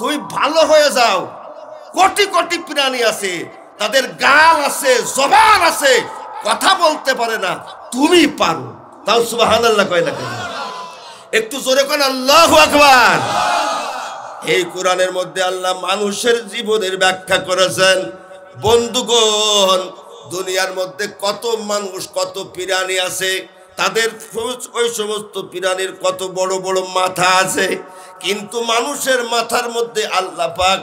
তুমি ভালো হয়ে যাও। কোটি কোটি প্রাণী আছে, তাদের গাল আছে, জবান আছে, কথা বলতে পারে না, তুমি পারো। তাও সুবহানাল্লাহ কয় না কেন? একটু জোরে কোন আল্লাহু আকবার। এই কোরআনের মধ্যে আল্লাহ মানুষের জীবনের ব্যাখ্যা করেছেন। বন্ধুগণ, দুনিয়ার মধ্যে কত মানুষ, কত প্রাণী আছে, তাদের ওই সমস্ত প্রাণীর কত বড় বড় মাথা আছে, কিন্তু মানুষের মাথার মধ্যে আল্লাহ পাক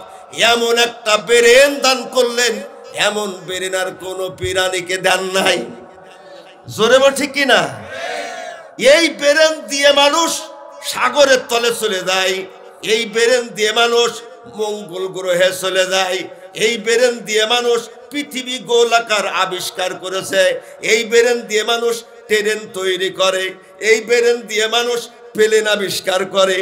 এমন একটা ব্রেন দান করলেন, এমন ব্রেন আর কোনো প্রাণীকে দেন নাই। জোরে বল ঠিক কিনা? এই ব্রেন দিয়ে মানুষ সাগরের তলে চলে যায়, এই ব্রেন দিয়ে মানুষ মঙ্গল গ্রহে চলে যায়, এই ব্রেন দিয়ে মানুষ পৃথিবী গোলাকার আবিষ্কার করেছে, এই ব্রেন দিয়ে মানুষ ট্রেন তৈরি করে, এই ব্রেন দিয়ে মানুষ প্লেন আবিষ্কার করে।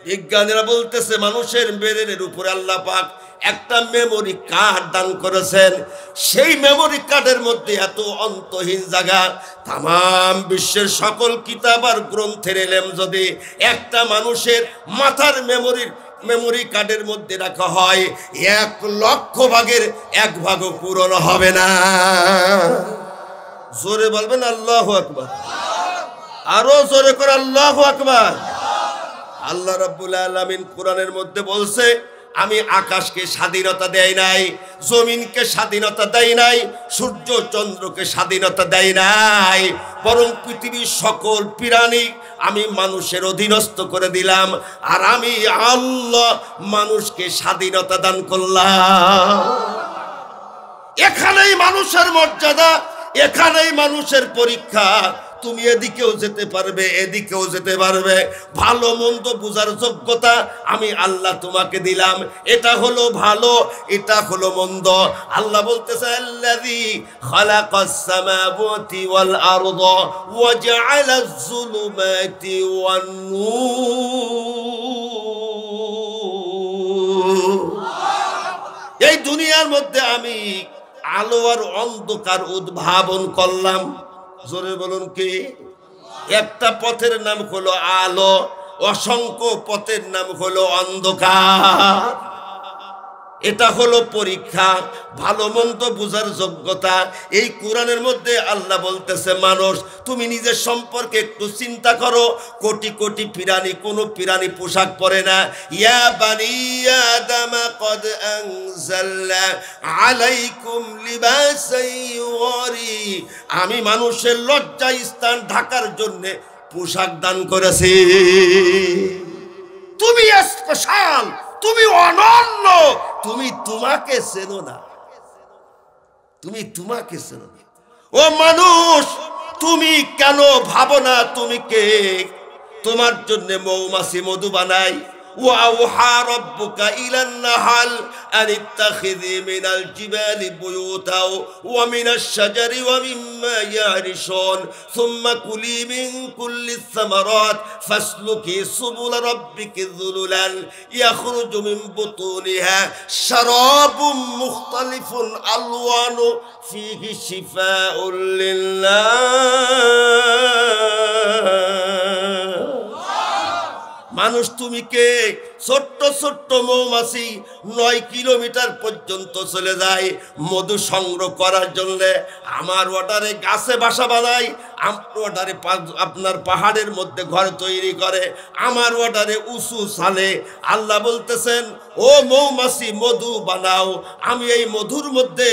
বিজ্ঞানীরা বলতেছে মানুষের ব্রেনের উপরে আল্লাহ পাক একটা মেমোরি কার্ড দান করেছেন। সেই মেমোরি কার্ডের মধ্যে এত অন্তহীন জায়গা, তাম বিশ্বের সকল কিতাব আর গ্রন্থের এলেম যদি একটা মানুষের মাথার মেমোরি কার্ডের মধ্যে রাখা হয়, 1,00,000 ভাগের 1 ভাগও পূরণ হবে না। জোরে বলবেন আল্লাহু আকবার। আরো জোরে করে আল্লাহু আকবার। আল্লাহ রাব্বুল আলামিন কোরআনের মধ্যে বলছে, আমি আকাশকে স্বাধীনতা দেই নাই, জমিনকে স্বাধীনতা দেই নাই, সূর্য চন্দ্রকে স্বাধীনতা দেই নাই, বরং পৃথিবীর সকল প্রাণী আমি মানুষের অধীনস্থ করে দিলাম। আর আমি আল্লাহ মানুষকে স্বাধীনতা দান করলাম। এখানেই মানুষের মর্যাদা, এখানেই মানুষের পরীক্ষা। তুমি এদিকেও যেতে পারবে, এদিকেও যেতে পারবে। ভালো মন্দ বুঝার যোগ্যতা আমি আল্লাহ তোমাকে দিলাম। এটা হলো ভালো, এটা হলো মন্দ। আল্লাহ বলতেছে, আল্লাযী খালাকাস সামাওয়াতি ওয়াল আরদা ওয়া জাআলাজ যুলুমাতি ওয়ান নূর। এই দুনিয়ার মধ্যে আমি আলো আর অন্ধকার উদ্ভাবন করলাম। জোরে বলুন কি? একটা পথের নাম হলো আলো, অসংখ্য পথের নাম হলো অন্ধকার। এটা হলো পরীক্ষা, ভালো মন্দ বুঝার যোগ্যতা। এই কোরআনের মধ্যে আল্লাহ বলতেছে, মানুষ তুমি নিজের সম্পর্কে একটু চিন্তা করো। কোটি কোটি প্রাণী, কোনো প্রাণী পোশাক পরে না। ইয়া বানি আদম কদ আনজালনা আলাইকুম লিবাসান ইউরি, আমি মানুষের লজ্জা স্থান ঢাকার জন্য পোশাক দান করেছি। তুমি স্পেশাল, তুমি অনন্য, তুমি তোমাকে চেনো না, তুমি তোমাকে চেনো না। ও মানুষ, তুমি কেন ভাবো না তুমি কে? তোমার জন্য মৌমাছি মধু বানাই। وأوحى ربك إلى النحل أن اتخذي من الجبال بيوتا ومن الشجر ومما يعرشون ثم كلي من كل الثمرات فاسلكي سبل ربك ذللا يخرج من بطونها شراب مختلف ألوانه فيه شفاء للناس। মানুষ তুমি কে? ছোট্ট ছোট্ট মৌমাছি 9 কিলোমিটার পর্যন্ত চলে যায় মধু সংগ্রহ করার জন্য। আমার অর্ডারে গাছে বাসা বানায়, আমার অর্ডারে আপনার পাহাড়ের মধ্যে ঘর তৈরি করে, আমার অর্ডারে উঁচু ছালে। আল্লাহ বলতেছেন, ও মৌমাছি মধু বানাও, আমি এই মধুর মধ্যে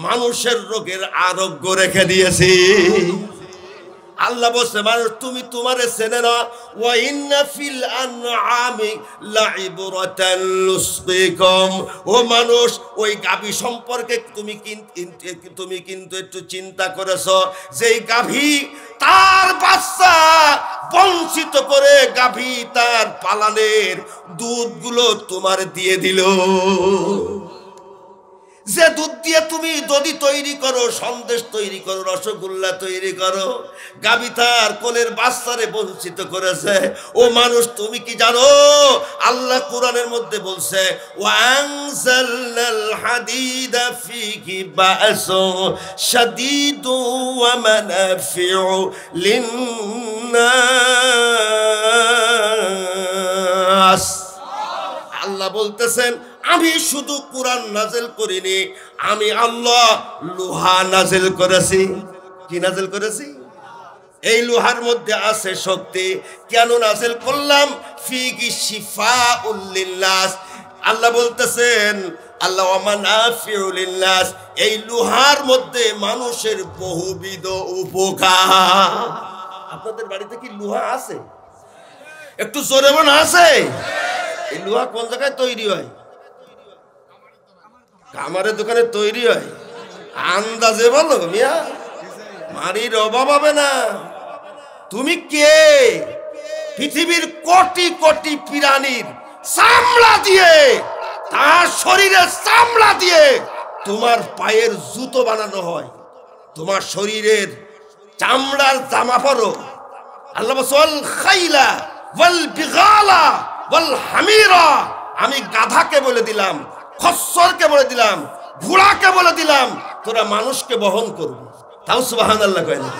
মানুষের রোগের আরোগ্য রেখে দিয়েছি। আল্লাহ বলছে, মানুষ তুমি তোমারে চেনে না। ওয়া ইন্না ফিল আনআমি লাইবরাতান লুসবিকুম, ও মানুষ ওই গাভী সম্পর্কে তুমি কিন্তু একটু চিন্তা করেছো, যেই গাভী তার বাচ্চা বঞ্চিত করে গাভী তার পালানের দুধগুলো তোমার দিয়ে দিল। যে দুধ দিয়ে তুমি দধি তৈরি করো, সন্দেশ তৈরি করো, রসগোল্লা তৈরি করো, গাভী তার কোলের বাচ্চারে বঞ্চিত করেছে। ও মানুষ তুমি কি জানো? আল্লাহ কোরআনের মধ্যে বলছে, ওয়ানজালনাল হাদিদা ফিহি বা'সুন শাদীদুন ওয়া মানাফিউ লিন-নাস। আল্লাহ বলতেছেন আমি শুধু কোরআন নাজিল করিনি, আমি আল্লাহ লোহা নাজিল করেছি। কি নাজিল করেছি? এই লোহার মধ্যে আছে শক্তি। কেন নাজিল করলাম? ফিহি শিফাউল লিন্নাস। আল্লাহ বলতেছেন আল্লাহ ওয়া মানাফিউল লিন্নাস, এই লোহার মধ্যে মানুষের বহুবিধ উপকার। আপনাদের বাড়িতে কি লোহা আছে? একটু জোরে বলুন আছে। এই লোহা কোন জায়গায় তৈরি হয়? কামারের দোকানে তৈরি হয়। আন্দাজে বলো মিয়া, মারির অভাব হবে না। তুমি কে? পৃথিবীর কোটি কোটি প্রাণীর চামড়া দিয়ে, তার শরীরের চামড়া দিয়ে তোমার পায়ের জুতো বানানো হয়। তোমার শরীরের চামড়ার জামা পরো। আল্লাহ বল খাইলা ওয়াল বিগালা ওয়াল হামিরা, আমি গাধাকে বলে দিলাম, খচ্চরকে বলে দিলাম, ঘোড়াকে বলে দিলাম তোরা মানুষকে বহন করবি। তাও সুবহানাল্লাহ কয় না?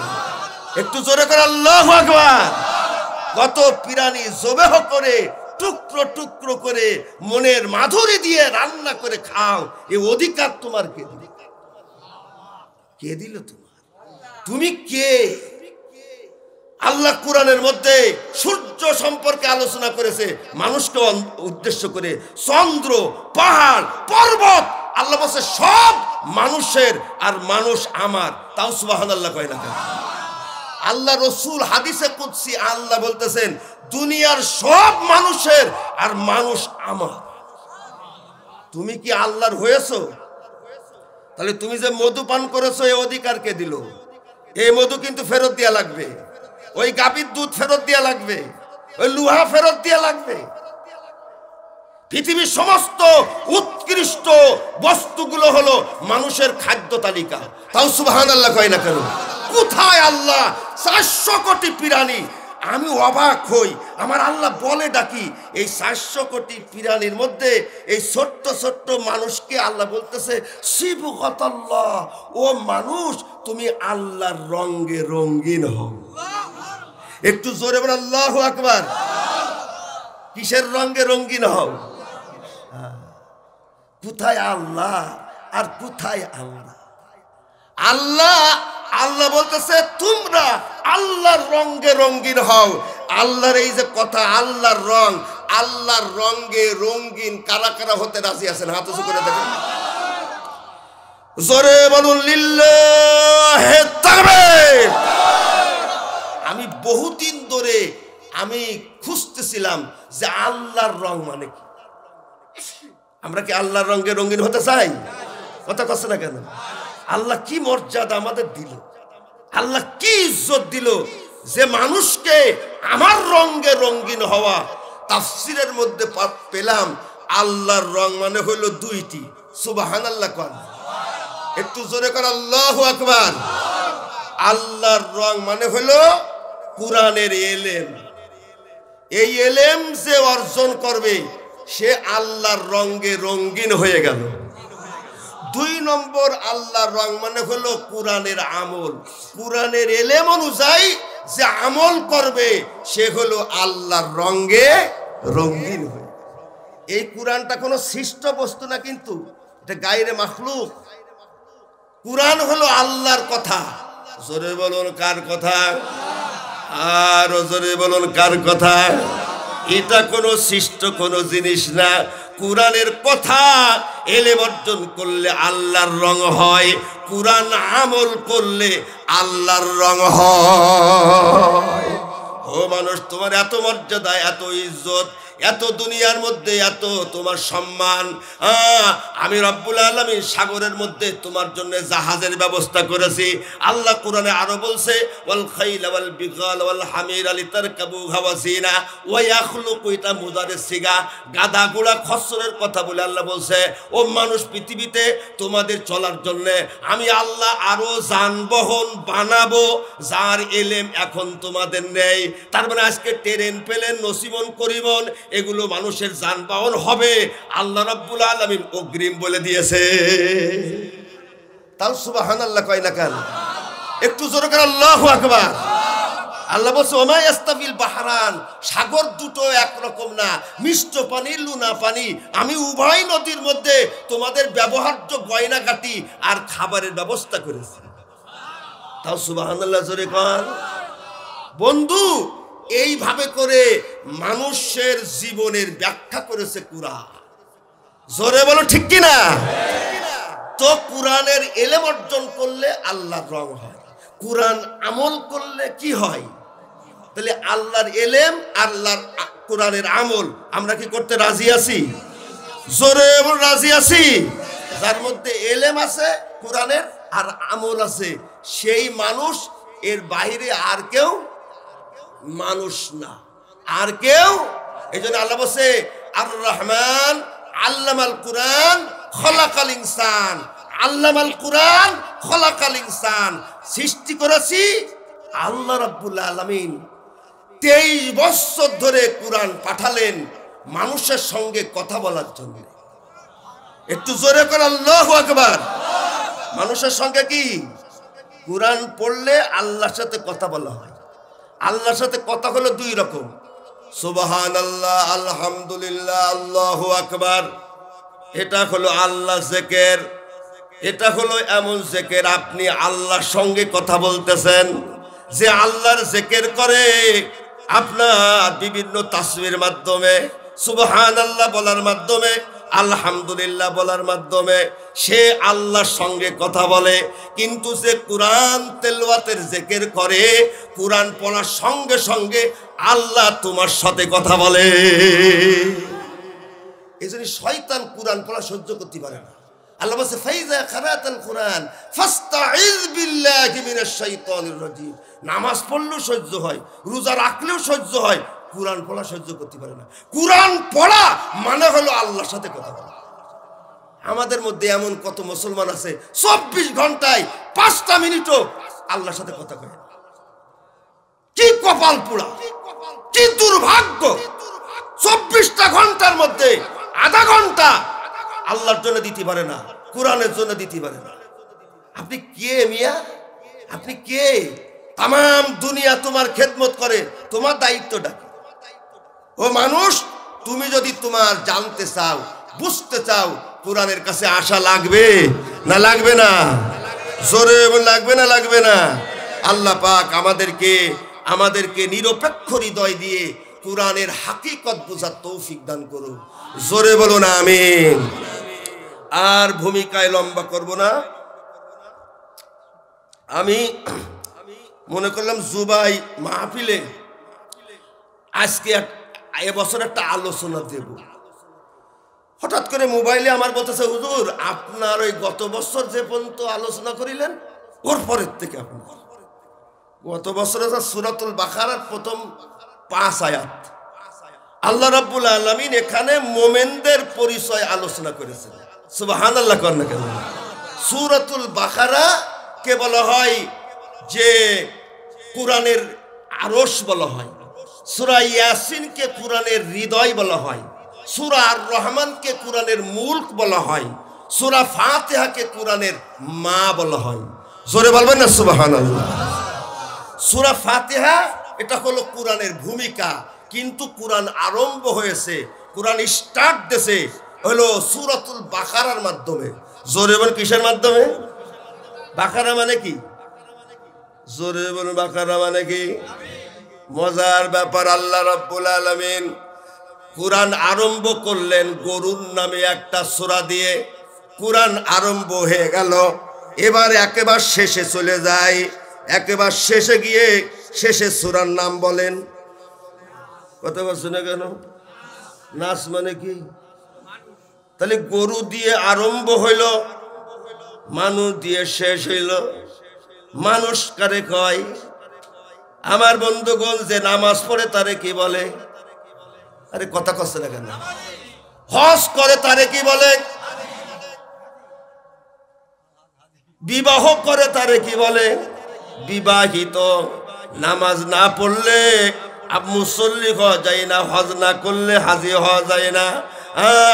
একটু জোরে করে আল্লাহু আকবার। কত প্রাণী জবেহ করে টুকরো টুকরো করে মনের মাধুরী দিয়ে রান্না করে খাও, এই অধিকার তোমার কে দিল? কে দিল তোমার? তুমি কে? আল্লাহ কোরআনের মধ্যে সূর্য সম্পর্কে আলোচনা করেছে মানুষকে উদ্দেশ্য করে। চন্দ্র, পাহাড়, পর্বত, আল্লাহ বলছে সব মানুষের আর মানুষ আমার। তাও সুবহানাল্লাহ কয় না? আল্লাহ রসুল হাদিসে কুদসি আল্লাহ বলতেছেন দুনিয়ার সব মানুষের আর মানুষ আমার। তুমি কি আল্লাহর হয়েছো? তাহলে তুমি যে মধু পান করেছো এই অধিকার কে দিল? এই মধু কিন্তু ফেরত দেয়া লাগবে, ওই গাভীর দুধ ফেরত দেয়া লাগবে, ওই লোহা ফেরত দেয়া লাগবে। পৃথিবীর সমস্ত উৎকৃষ্ট বস্তুগুলো হলো মানুষের খাদ্য তালিকা। তাও সুবহানাল্লাহ কয় না কেন? কোথায় আল্লাহ 400 কোটি প্রাণী? আমি অবাক হই, আমার আল্লাহ বলে ডাকি এই 400 কোটি প্রাণীর মধ্যে এই ছোট্ট ছোট্ট মানুষকে আল্লাহ বলতেছে সিবগাতাল্লাহ, ও মানুষ তুমি আল্লাহর রঙে রঙিন হও। একটু জোরে বল আল্লাহু আকবার। কিসের রঙে রঙিন হও? কোথায় আল্লাহ আর কোথায় আল্লাহ? আল্লাহ আল্লাহ বলতেছে তোমরা আল্লাহর রঙে রঙিন হও। আল্লাহর এই যে কথা, আল্লাহর রং, আল্লাহর রঙে রঙিন কারা কারা হতে রাজি আছেন? হাত উঁচু করে দেখেন, জোরে বলুন লিল্লাহি তাকবীর। আমি বহুদিন ধরে আমি খুঁজতেছিলাম যে আল্লাহর রং মানে কি। আমরা কি আল্লাহর রঙে রঙিন হতে চাই? কথা কচ্ছে না কেন? আল্লাহ কি মর্যাদা আমাদের দিল, আল্লাহ কি ইজ্জত দিল যে মানুষকে আমার রঙে রঙিন হওয়া। তাফসীরের মধ্যে পেলাম আল্লাহর রং মানে হলো দুইটি। সুবহানাল্লাহ কোন? একটু জোরে কর আল্লাহু আকবার। আল্লাহর রং মানে হলো কোরআনের এলেম। এই এলেম যে অর্জন করবে সে আল্লাহর রঙে রঙিন হয়ে গেল। 2 নম্বর আল্লাহর রং মানে হলো কোরআনের আমল। কোরআনের এলেম অনুযায়ী যে আমল করবে সে হলো আল্লাহর রঙে রঙিন হয়ে। এই কোরআনটা কোনো সৃষ্ট বস্তু না, কিন্তু এটা গায়রে মাখলুক। কোরআন হলো আল্লাহর কথা। জোরে বলুন কার কথা? আর জোরে বলুন কার কথা? এটা কোনো সৃষ্ট কোনো জিনিস না। কোরআনের কথা এলেম অর্জন করলে আল্লাহর রং হয়, কোরআন আমল করলে আল্লাহর রং হয়। ও মানুষ, তোমার এত মর্যাদা, এত ইজ্জত, এত দুনিয়ার মধ্যে এত তোমার সম্মান, আমি রব্বুল আলামিন সাগরের মধ্যে তোমার জন্য জাহাজের ব্যবস্থা করেছি। আল্লাহ কোরআনে আরো বলছে ওয়াল খাইলা ওয়াল বিগাল ওয়াল হামিরা লিতারকাবুহা ওয়া জিনা ওয়া ইয়াখলুকু, এটা মুজারের সিগা। গাধা ঘোড়া খচ্চরের কথা বলে আল্লাহ বলছে ও মানুষ, পৃথিবীতে তোমাদের চলার জন্য আমি আল্লাহ আরো যানবাহন বানাবো যার এলেম এখন তোমাদের নেই। তার মানে আজকে ট্রেন পেলেন নসিবন করিবন এগুলো মানুষের যানবাহন হবে, আল্লাহ রাব্বুল আলামিন অগ্রিম বলে দিয়েছে। তাও সুবহানাল্লাহ কয় না কেন? একটু জোরে করে আল্লাহু আকবার। আল্লাহ বলছে ওমা ইয়াস্তাবিল বাহরান, সাগর দুটো একরকম না, মিষ্ট পানি লুনা পানি, আমি উভয় নদীর মধ্যে তোমাদের ব্যবহার্য গয়নাগাটি আর খাবারের ব্যবস্থা করেছি। তাও সুবহানাল্লাহ জোরে কর। বন্ধু, এইভাবে করে মানুষের জীবনের ব্যাখ্যা করেছে কুরআন। জোরে বলো ঠিক কিনা? তো কুরআনের ইলম অর্জন করলে আল্লাহর রং হয়, কুরআন আমল করলে কি হয়? তাহলে আল্লাহর ইলম, আল্লাহর কুরআনের আমল আমরা কি করতে রাজি আছি? জোরে বল রাজি আছি। যার মধ্যে ইলম আছে কুরআনের আর আমল আছে, সেই মানুষ, এর বাইরে আর কেউ মানুষ না, আর কেউ। এই জন্য আল্লাহ বলছে আর রহমান আল্লামাল কুরআন খলাকাল ইনসান, আল্লামাল কুরআন খলাকাল ইনসান। সৃষ্টি করেছি আল্লাহ রাব্বুল আলামিন। 23 বছর ধরে কুরআন পাঠালেন মানুষের সঙ্গে কথা বলার জন্য। একটু জোরে করে আল্লাহু আকবার। মানুষের সঙ্গে কি? কুরআন পড়লে আল্লাহর সাথে কথা বলা হয়। আল্লাহর সাথে কথা হলো দুই রকম, সুবহানাল্লাহ, আলহামদুলিল্লাহ, আল্লাহু আকবার। এটা হলো আল্লাহ জিকির। এটা হলো এমন জিকির আপনি আল্লাহর সঙ্গে কথা বলতেছেন। যে আল্লাহর জিকির করে আপনার বিভিন্ন তাসবির মাধ্যমে, সুবহানাল্লাহ বলার মাধ্যমে, আলহামদুলিল্লাহ বলার মাধ্যমে সে আল্লাহর সঙ্গে কথা বলে। কিন্তু যে কুরআন তেলাওয়াতের জিকির করে, কুরআন পড়ার সঙ্গে সঙ্গে আল্লাহ তোমার সাথে কথা বলে। এজন্য শয়তান কুরআন পড়া সহ্য করতে পারে না। আল্লাহ বলেছে ফাইজা কারাতাল কুরআন ফাস্তাইজ বিল্লাহি মিনাশ শাইতানির রাজিম। নামাজ পড়লেও সহ্য হয়, রোজা রাখলেও সহ্য হয়, কুরআন পড়া সহ্য করতে পারে না। কুরআন পড়া মানে হলো আল্লাহর সাথে কথা বলা। আমাদের মধ্যে এমন কত মুসলমান আছে 24 ঘন্টায় 5টা মিনিটও আল্লাহর সাথে কথা কয়। কি কপাল পোড়া, কি দুর্ভাগ্য! 24টা ঘন্টার মধ্যে আধা ঘন্টা আল্লাহর জন্য দিতে পারে না, কুরআনের জন্য দিতে পারে না। আপনি কে মিয়া? আপনি কে? তাম দুনিয়া তোমার খেদমত করে, তোমার দায়িত্বটা কি? ও মানুষ, তুমি যদি তোমার জানতে চাও, বুঝতে চাও, কুরআনের কাছে আসা লাগবে না লাগবে না? জোরে লাগবে না লাগবে না? আল্লাহ পাক আমাদেরকে নিরপেক্ষ হৃদয় দিয়ে কুরআনের হাকিকত বোঝার তৌফিক দান করুন। জোরে বলো না আমিন। আর ভূমিকায় লম্বা করব না। আমি মনে করলাম জুবাই মাহফিলে আজকে এবছর একটা আলোচনা দেব। হঠাৎ করে মোবাইলে আমার বলতেছে, হুজুর আপনার ওই গত বছর যে পর্যন্ত আলোচনা করিলেন ওর পরের থেকে আপনার গত বছর সূরাতুল বাকারার প্রথম 5 আয়াত আল্লাহ রাব্বুল আলামিন এখানে মোমেনদের পরিচয় আলোচনা করেছেন। সুবহানাল্লাহ কর না কেন? সূরাতুল বাকারা কে বলা হয় যে কুরআনের আরশ বলা হয়, সূরা ইয়াসিনকে কুরআনের হৃদয় বলা হয়, সূরা আর রহমানকে কুরআনের মুলক বলা হয়, সূরা ফাতিহাকে কুরআনের মা বলা হয়। জোরে বলবেন না সুবহানাল্লাহ। সূরা ফাতিহা এটা হলো কুরআনের ভূমিকা, কিন্তু কুরআন আরম্ভ হয়েছে, কুরআন স্টার্ট দিয়েছে হলো সূরাতুল বাকারার মাধ্যমে। জোরে বল কিসের মাধ্যমে? বাকারা মানে কি? জোরে বল বাকারা মানে কি? মজার ব্যাপার, আল্লাহ রাব্বুল আলামিন কুরআন আরম্ভ করলেন গরুর নামে একটা সূরা দিয়ে। কুরআন আরম্ভ হয়ে গেল, এবার একেবারে শেষে চলে যায়। একেবারে শেষে গিয়ে শেষে সূরার নাম বলেন। কথা বলছেন না কেন? নাস মানে কি? তাহলে গরু দিয়ে আরম্ভ হইল, মানুষ দিয়ে শেষ হইল। মানুষ কারে কয়? আমার বন্ধুগণ যে নামাজ পড়ে তারে কি বলে? আরে কথা কচ্ছে না কেন? হজ করে তারে কি বলে? বিবাহ করে তারে কি বলে? বিবাহিত। নামাজ না পড়লে মুসল্লি হওয়া যায় না, হজ না করলে হাজি হওয়া যায় না।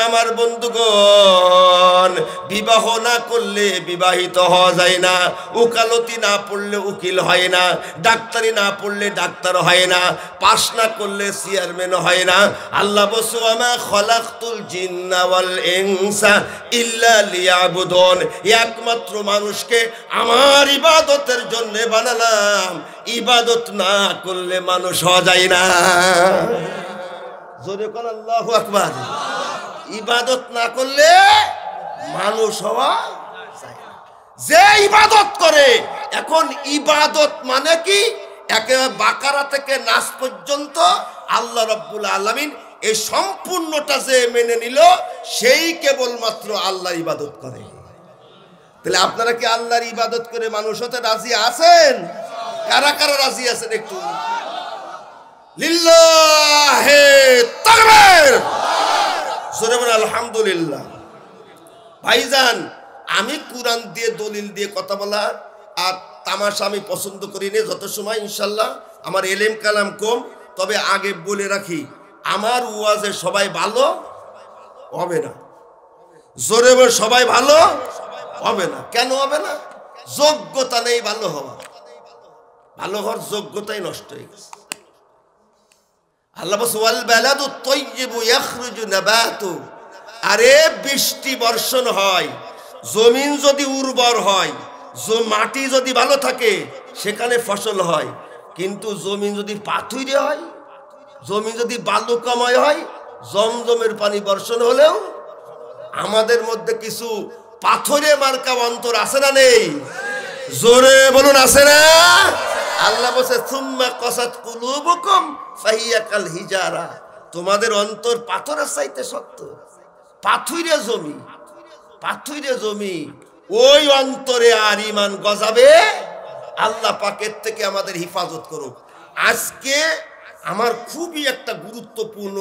আমার বন্ধুগণ, বিবাহ না করলে বিবাহিত হওয়া যায় না, উকালতি না পড়লে উকিল হয় না, ডাক্তারি না পড়লে ডাক্তার হয় না, পাস না করলে চেয়ারম্যান হয় না। আল্লাহ বলছে ওয়ামা খলাকতুল জিন্না ওয়াল ইনসা ইল্লা লিয়াবুদুন, একমাত্র মানুষকে আমার ইবাদতের জন্য বানালাম, ইবাদত না করলে মানুষ হওয়া যায় না। জোরে কোন আল্লাহু আকবার। ইবাদত না করলে মানুষ হওয়া যায় না। যে ইবাদত করে, এখন ইবাদত মানে কি, একেবারে বাকারা থেকে নাস পর্যন্ত আল্লাহ রাব্বুল আলামিন এই সম্পূর্ণটা যে মেনে নিল, সেই কেবলমাত্র আল্লাহর ইবাদত করে। তাহলে আপনারা কি আল্লাহর ইবাদত করে মানুষ হতে রাজি আছেন? কারা কারা রাজি আছেন একটু লিল্লাহে তাকবীর, জোরে বলেন আলহামদুলিল্লাহ। ভাইজান, আমি কুরআন দিয়ে দলিল দিয়ে কথা বলা আর তামাশা আমি পছন্দ করি না। যত সময় ইনশাল্লাহ আমার এলেম কালাম কম, তবে আগে বলে রাখি, আমার ওয়াজে সবাই ভালো হবে না। জোরে বলে সবাই ভালো হবে না। কেন হবে না? যোগ্যতা নেই ভালো হওয়ার। ভালো হওয়ার যোগ্যতাই নষ্ট হয়ে গেছে। আল্লাহ বলছে ওয়াল বালাদু তাইয়্যিবু ইয়াখরুজু নাবাতু, আরে বৃষ্টি বর্ষণ হয়, জমিন যদি উর্বর হয়, মাটি যদি ভালো থাকে, সেখানে ফসল হয়। কিন্তু জমিন যদি পাথুরে হয়, জমিন যদি বালুকাময় হয়, জমজমের পানি বর্ষণ হলেও আমাদের মধ্যে কিছু পাথরে মার্কা অন্তর আছে না নেই? জোরে বলুন আছে না? আল্লাহ বলছে সুম্মা কাসাত কুলুবুকুম ফাহিয়া কাল হিজারা, তোমাদের অন্তর পাথরের চাইতে শক্ত। পাথুরে জমি, পাথুরে জমি, ওই অন্তরে আর ঈমান গজাবে। আল্লাহ পাকের থেকে আমাদের হিফাজত করুক। আজকে আমার খুবই একটা গুরুত্বপূর্ণ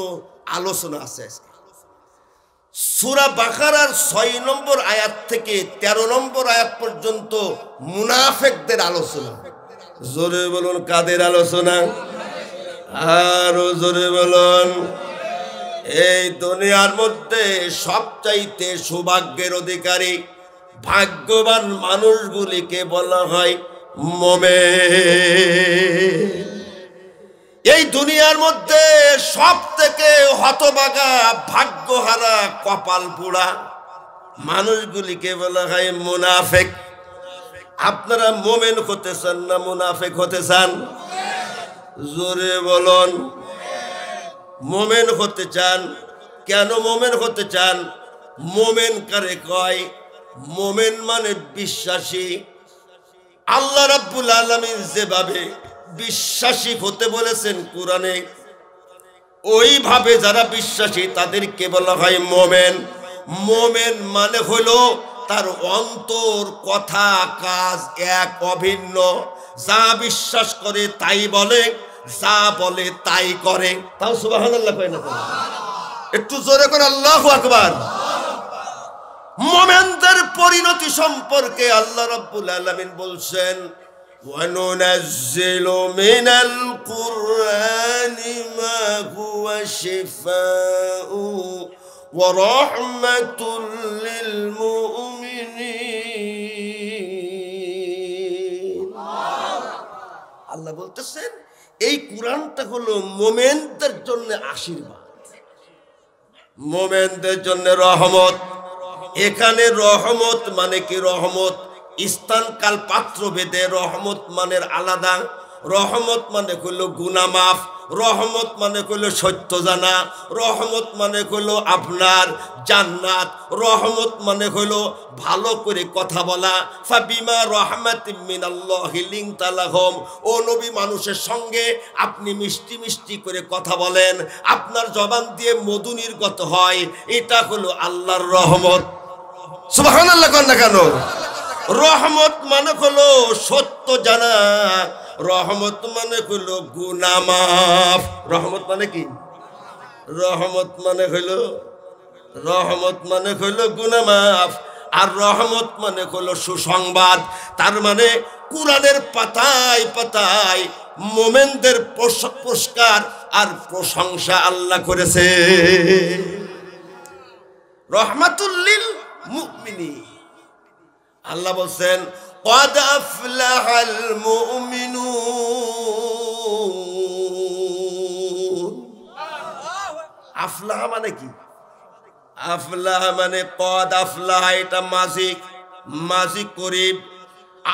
আলোচনা আছে। সূরা বাকারার 6 নম্বর আয়াত থেকে 13 নম্বর আয়াত পর্যন্ত মুনাফিকদের আলোচনা। জোরে বলুন কাদের আলোচনা? আরো জোরে বলুন। এই দুনিয়ার মধ্যে সবচাইতে সৌভাগ্যের অধিকারী, ভাগ্যবান মানুষগুলিকে বলা হয় মুমিন। এই দুনিয়ার মধ্যে সব থেকে হতভাগা, ভাগ্যহারা, কপাল পোড়া মানুষগুলিকে বলা হয় মুনাফিক। আপনারা মুমিন হতে চান না মুনাফিক হতে চান? জোরে বলুন। মুমিন হতে চান। কেন মুমিন হতে চান? মুমিন কারে কয়? মুমিন মানে বিশ্বাসী। আল্লাহ রাব্বুল আলামিন যেভাবে বিশ্বাসী হতে বলেছেন কোরআনে, ওইভাবে যারা বিশ্বাসী তাদেরকে বলা হয় মুমিন। মুমিন মানে হলো তার অন্তর, কথা, কাজ এক অভিন্ন। যা বিশ্বাস করে তাই বলে, যা বলে তাই করে। তাও সুবহানাল্লাহ কয় না? একটু জোরে করে আল্লাহু আকবার। মুমিনদের পরিণতি সম্পর্কে আল্লাহ রাব্বুল আলামিন বলছেন وَنُنَزِّلُ مِنَ الْقُرْآنِ مَا هُوَ شِفَاءٌ وَرَحْمَةٌ لِلْمُؤْمِنِينَ। আল্লাহ বলতেছেন এই কোরআনটা হলো মুমিনদের জন্য আশীর্বাদ, মুমিনদের জন্য রহমত। এখানে রহমত মানে কি? রহমত স্থান কাল পাত্র ভেদে রহমত মানের আলাদা। রহমত মানে হলো গুনাহ মাফ, রহমত মানে হলো সত্য জানা, রহমত মানে হলো আপনার জান্নাত, রহমত মানে হলো ভালো করে কথা বলা। ফাবিমা রাহমাতিম মিনাল্লাহি লিনতা লাহুম, ও নবী মানুষের সঙ্গে আপনি মিষ্টি মিষ্টি করে কথা বলেন, আপনার জবান দিয়ে মধু নির্গত হয়, এটা হলো আল্লাহর রহমত। সুবহানাল্লাহ কোন না কেন? রহমত মানে হলো সত্য জানা, রহমত মানে হলো গুনাহ মাফ। রহমত মানে কি? রহমত মানে হলো গুনাহ মাফ। আর রহমত মানে হলো সুসংবাদ। তার মানে কুরআনের পাতায় পাতায় মুমিনদের পুরস্কার আর প্রশংসা আল্লাহ করেছে। রহমাতুল লিল মুমিনিন। আল্লাহ বলছেন ক্বাদ আফলাহাল মুমিনুন। আফলাহা মানে কি? আফলাহা মানে ক্বাদ আফলাহা, এটা মাজি করিব।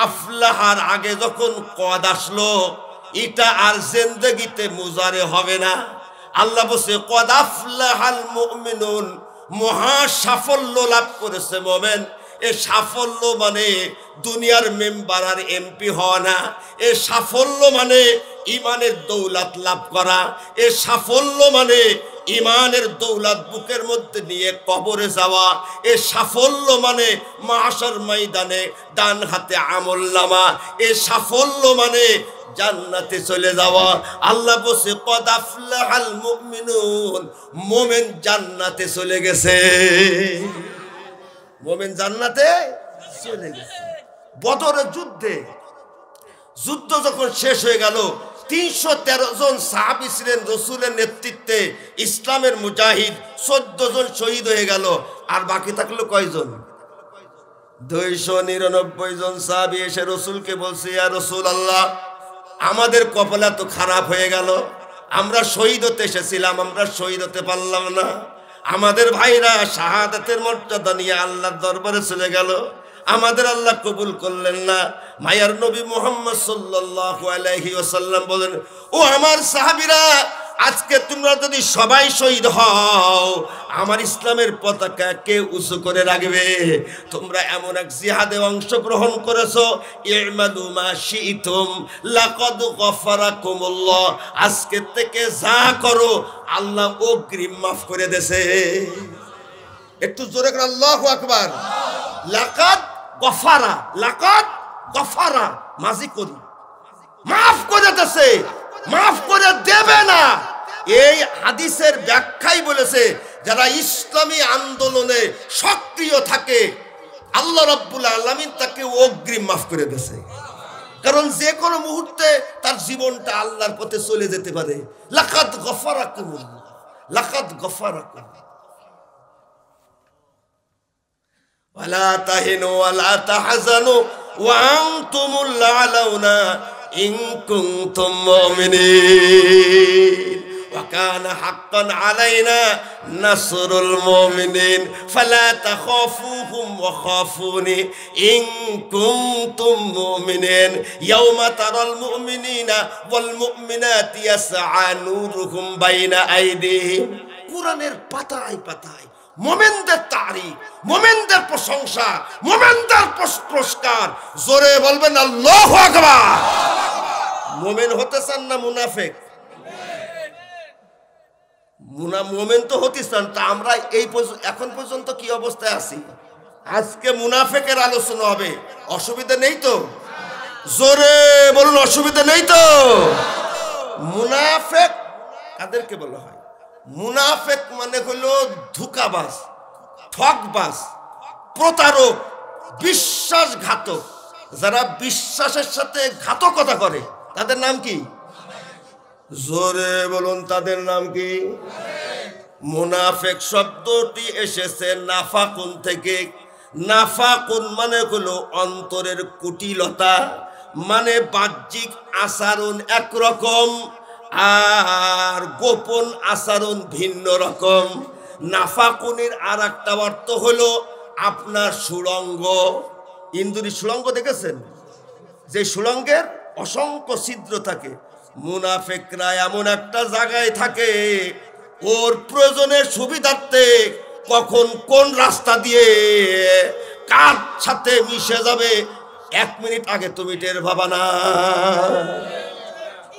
আফলাহার আগে যখন ক্বাদ আসলো, এটা আর জিন্দেগিতে মুজারে হবে না। আল্লাহ বলছে ক্বাদ আফলাহাল মুমিনুন, মহা সাফল্য লাভ করেছে মুমিন। এ সাফল্য মানে দুনিয়ার মেম্বার আর এমপি হওয়া না। এ সাফল্য মানে ইমানের দৌলত লাভ করা। এ সাফল্য মানে ইমানের দৌলত বুকের মধ্যে নিয়ে কবরে যাওয়া। এ সাফল্য মানে মাহশর ময়দানে ডান হাতে আমলনামা। এ সাফল্য মানে জান্নাতে চলে যাওয়া। আল্লাহ বলছে ক্বাদ আফলাহাল মুমিনুন, মুমিন জান্নাতে চলে গেছে। মুমিন জান্নাতে চলে গেছে। বদরের যুদ্ধ যখন শেষ হয়ে গেল, 313 জন সাহাবী ছিলেন রাসূলের নেতৃত্বে, ইসলামের মুজাহিদ। 14 জন শহীদ হয়ে গেল। আর বাকি থাকলো কয়জন? 299 জন সাহাবী এসে রাসূলকে বলছে, ইয়া রাসূলুল্লাহ, আমাদের কপাল তো খারাপ হয়ে গেল। আমরা শহীদ হতে এসেছিলাম, আমরা শহীদ হতে পারলাম না। আমাদের ভাইরা শাহাদাতের মর্যাদা নিয়ে আল্লাহর দরবারে চলে গেল, আমাদের আল্লাহ কবুল করলেন না। মায়ার নবী মুহাম্মদ সাল্লাল্লাহু আলাইহি ওয়াসাল্লাম বলেন, ও আমার সাহাবীরা, আজকে তোমরা যদি সবাই শহীদ হও, আমার ইসলামের পতাকা কে উঁচু করে রাখবে? তোমরা এমন এক জিহাদে অংশগ্রহণ করেছো, ইমালু মা শিইতুম লাকাদ গফারাকুমুল্লাহ, আজকে থেকে যা করো আল্লাহ অগ্রিম মাফ করে দেছে। একটু জোরে করে আল্লাহু আকবার। লাকাদ গফারা মাজি করি, মাফ করে দেছে, মাফ করে দেবে না। এই হাদিসের ব্যাখ্যাই বলেছে, যারা ইসলামী আন্দোলনে সক্রিয় থাকে আল্লাহ রাব্বুল আলামিন তাকে অগ্রিম মাফ করে দেছে। কারণ যে কোনো মুহূর্তে তার জীবনটা আল্লাহর পথে চলে যেতে পারে। লাকাদ গফারাকুম, লাকাদ গফারাকুম। ওয়ালা তাহিনু ওয়ালা তাহজানু ওয়া আনতুমুল আলাউনা ইন কুনতুম মুমিনিন ওয়া কানা হাক্কান আলাইনা নাসরুল মুমিনিন ফালা তাখাফুহুম ওয়া খাফুনি ইন কুনতুম মুমিনিন ইয়াওমা তারাল মুমিনিনা ওয়াল মুমিনাতি ইয়াসআ নূরুহুম বাইনা আইদিহিম। কুরআনের পাতায় পাতায় মুমিনদের তারিফ, মুমিনদের প্রশংসা, মুমিনদের পুরস্কার। জোরে বলবেন আল্লাহু আকবার। মুমিন হতে চান না মুনাফিক? মুমিন তো হতে চান। তা আমরা এখন পর্যন্ত কি অবস্থায় আছি? আজকে মুনাফিকের আলোচনা হবে, অসুবিধা নেই তো? জোরে বলুন, অসুবিধা নেই তো? মুনাফিক কাদেরকে বলা হয়? মুনাফিক মানে হলো ধোঁকাবাজ, ঠকবাজ, প্রতারক, বিশ্বাসঘাতক। যারা বিশ্বাসের সাথে ঘাতকতা করে তাদের নাম কি? জোরে বলুন, তাদের নাম কি? মুনাফিক শব্দটি এসেছে নাফাকুন থেকে। নাফাকুন মানে হলো অন্তরের কুটিলতা, মানে বাহ্যিক আচরণ একরকম আর গোপন আচরণ ভিন্ন রকম। নাফাকুনের আর একটা অর্থ হলো আপনার সুড়ঙ্গ। ইন্দুরি সুড়ঙ্গ দেখেছেন? যে সুড়ঙ্গের অসংখ্য ছিদ্র থাকে। মুনাফিকরা এমন একটা জায়গায় থাকে, ওর প্রয়োজনের সুবিধার্থে কখন কোন রাস্তা দিয়ে কার সাথে মিশে যাবে 1 মিনিট আগে তুমি টের পাবা না।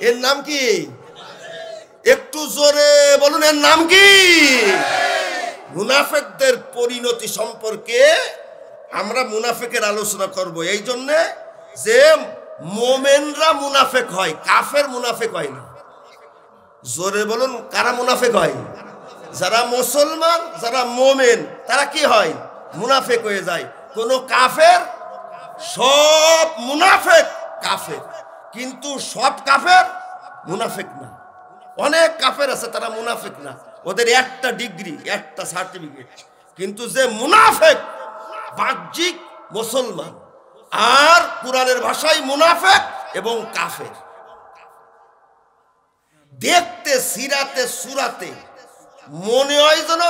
এর নাম কি? একটু জোরে বলুন, এর নাম কি? মুনাফিকদের পরিণতি সম্পর্কে আমরা মুনাফিকের আলোচনা করব, এই জন্য যে মোমেনরা মুনাফিক হয়, কাফের মুনাফিক হয় না। জোরে বলুন, কারা মুনাফিক হয়? যারা মুসলমান, যারা মোমেন, তারা কি হয়? মুনাফিক হয়ে যায়। কোন কাফের, সব মুনাফিক কাফের, কিন্তু সব কাফের মুনাফিক না। অনেক কাফের আছে তারা মুনাফিক না, ওদের একটা ডিগ্রি, একটা সার্টিফিকেট, কিন্তু যে মুনাফেক বাহ্যিক মুসলমান, আর কোরআনের ভাষায় মুনাফেক এবং কাফের। দেখতে সিরাতে সুরাতে মনে হয় যেন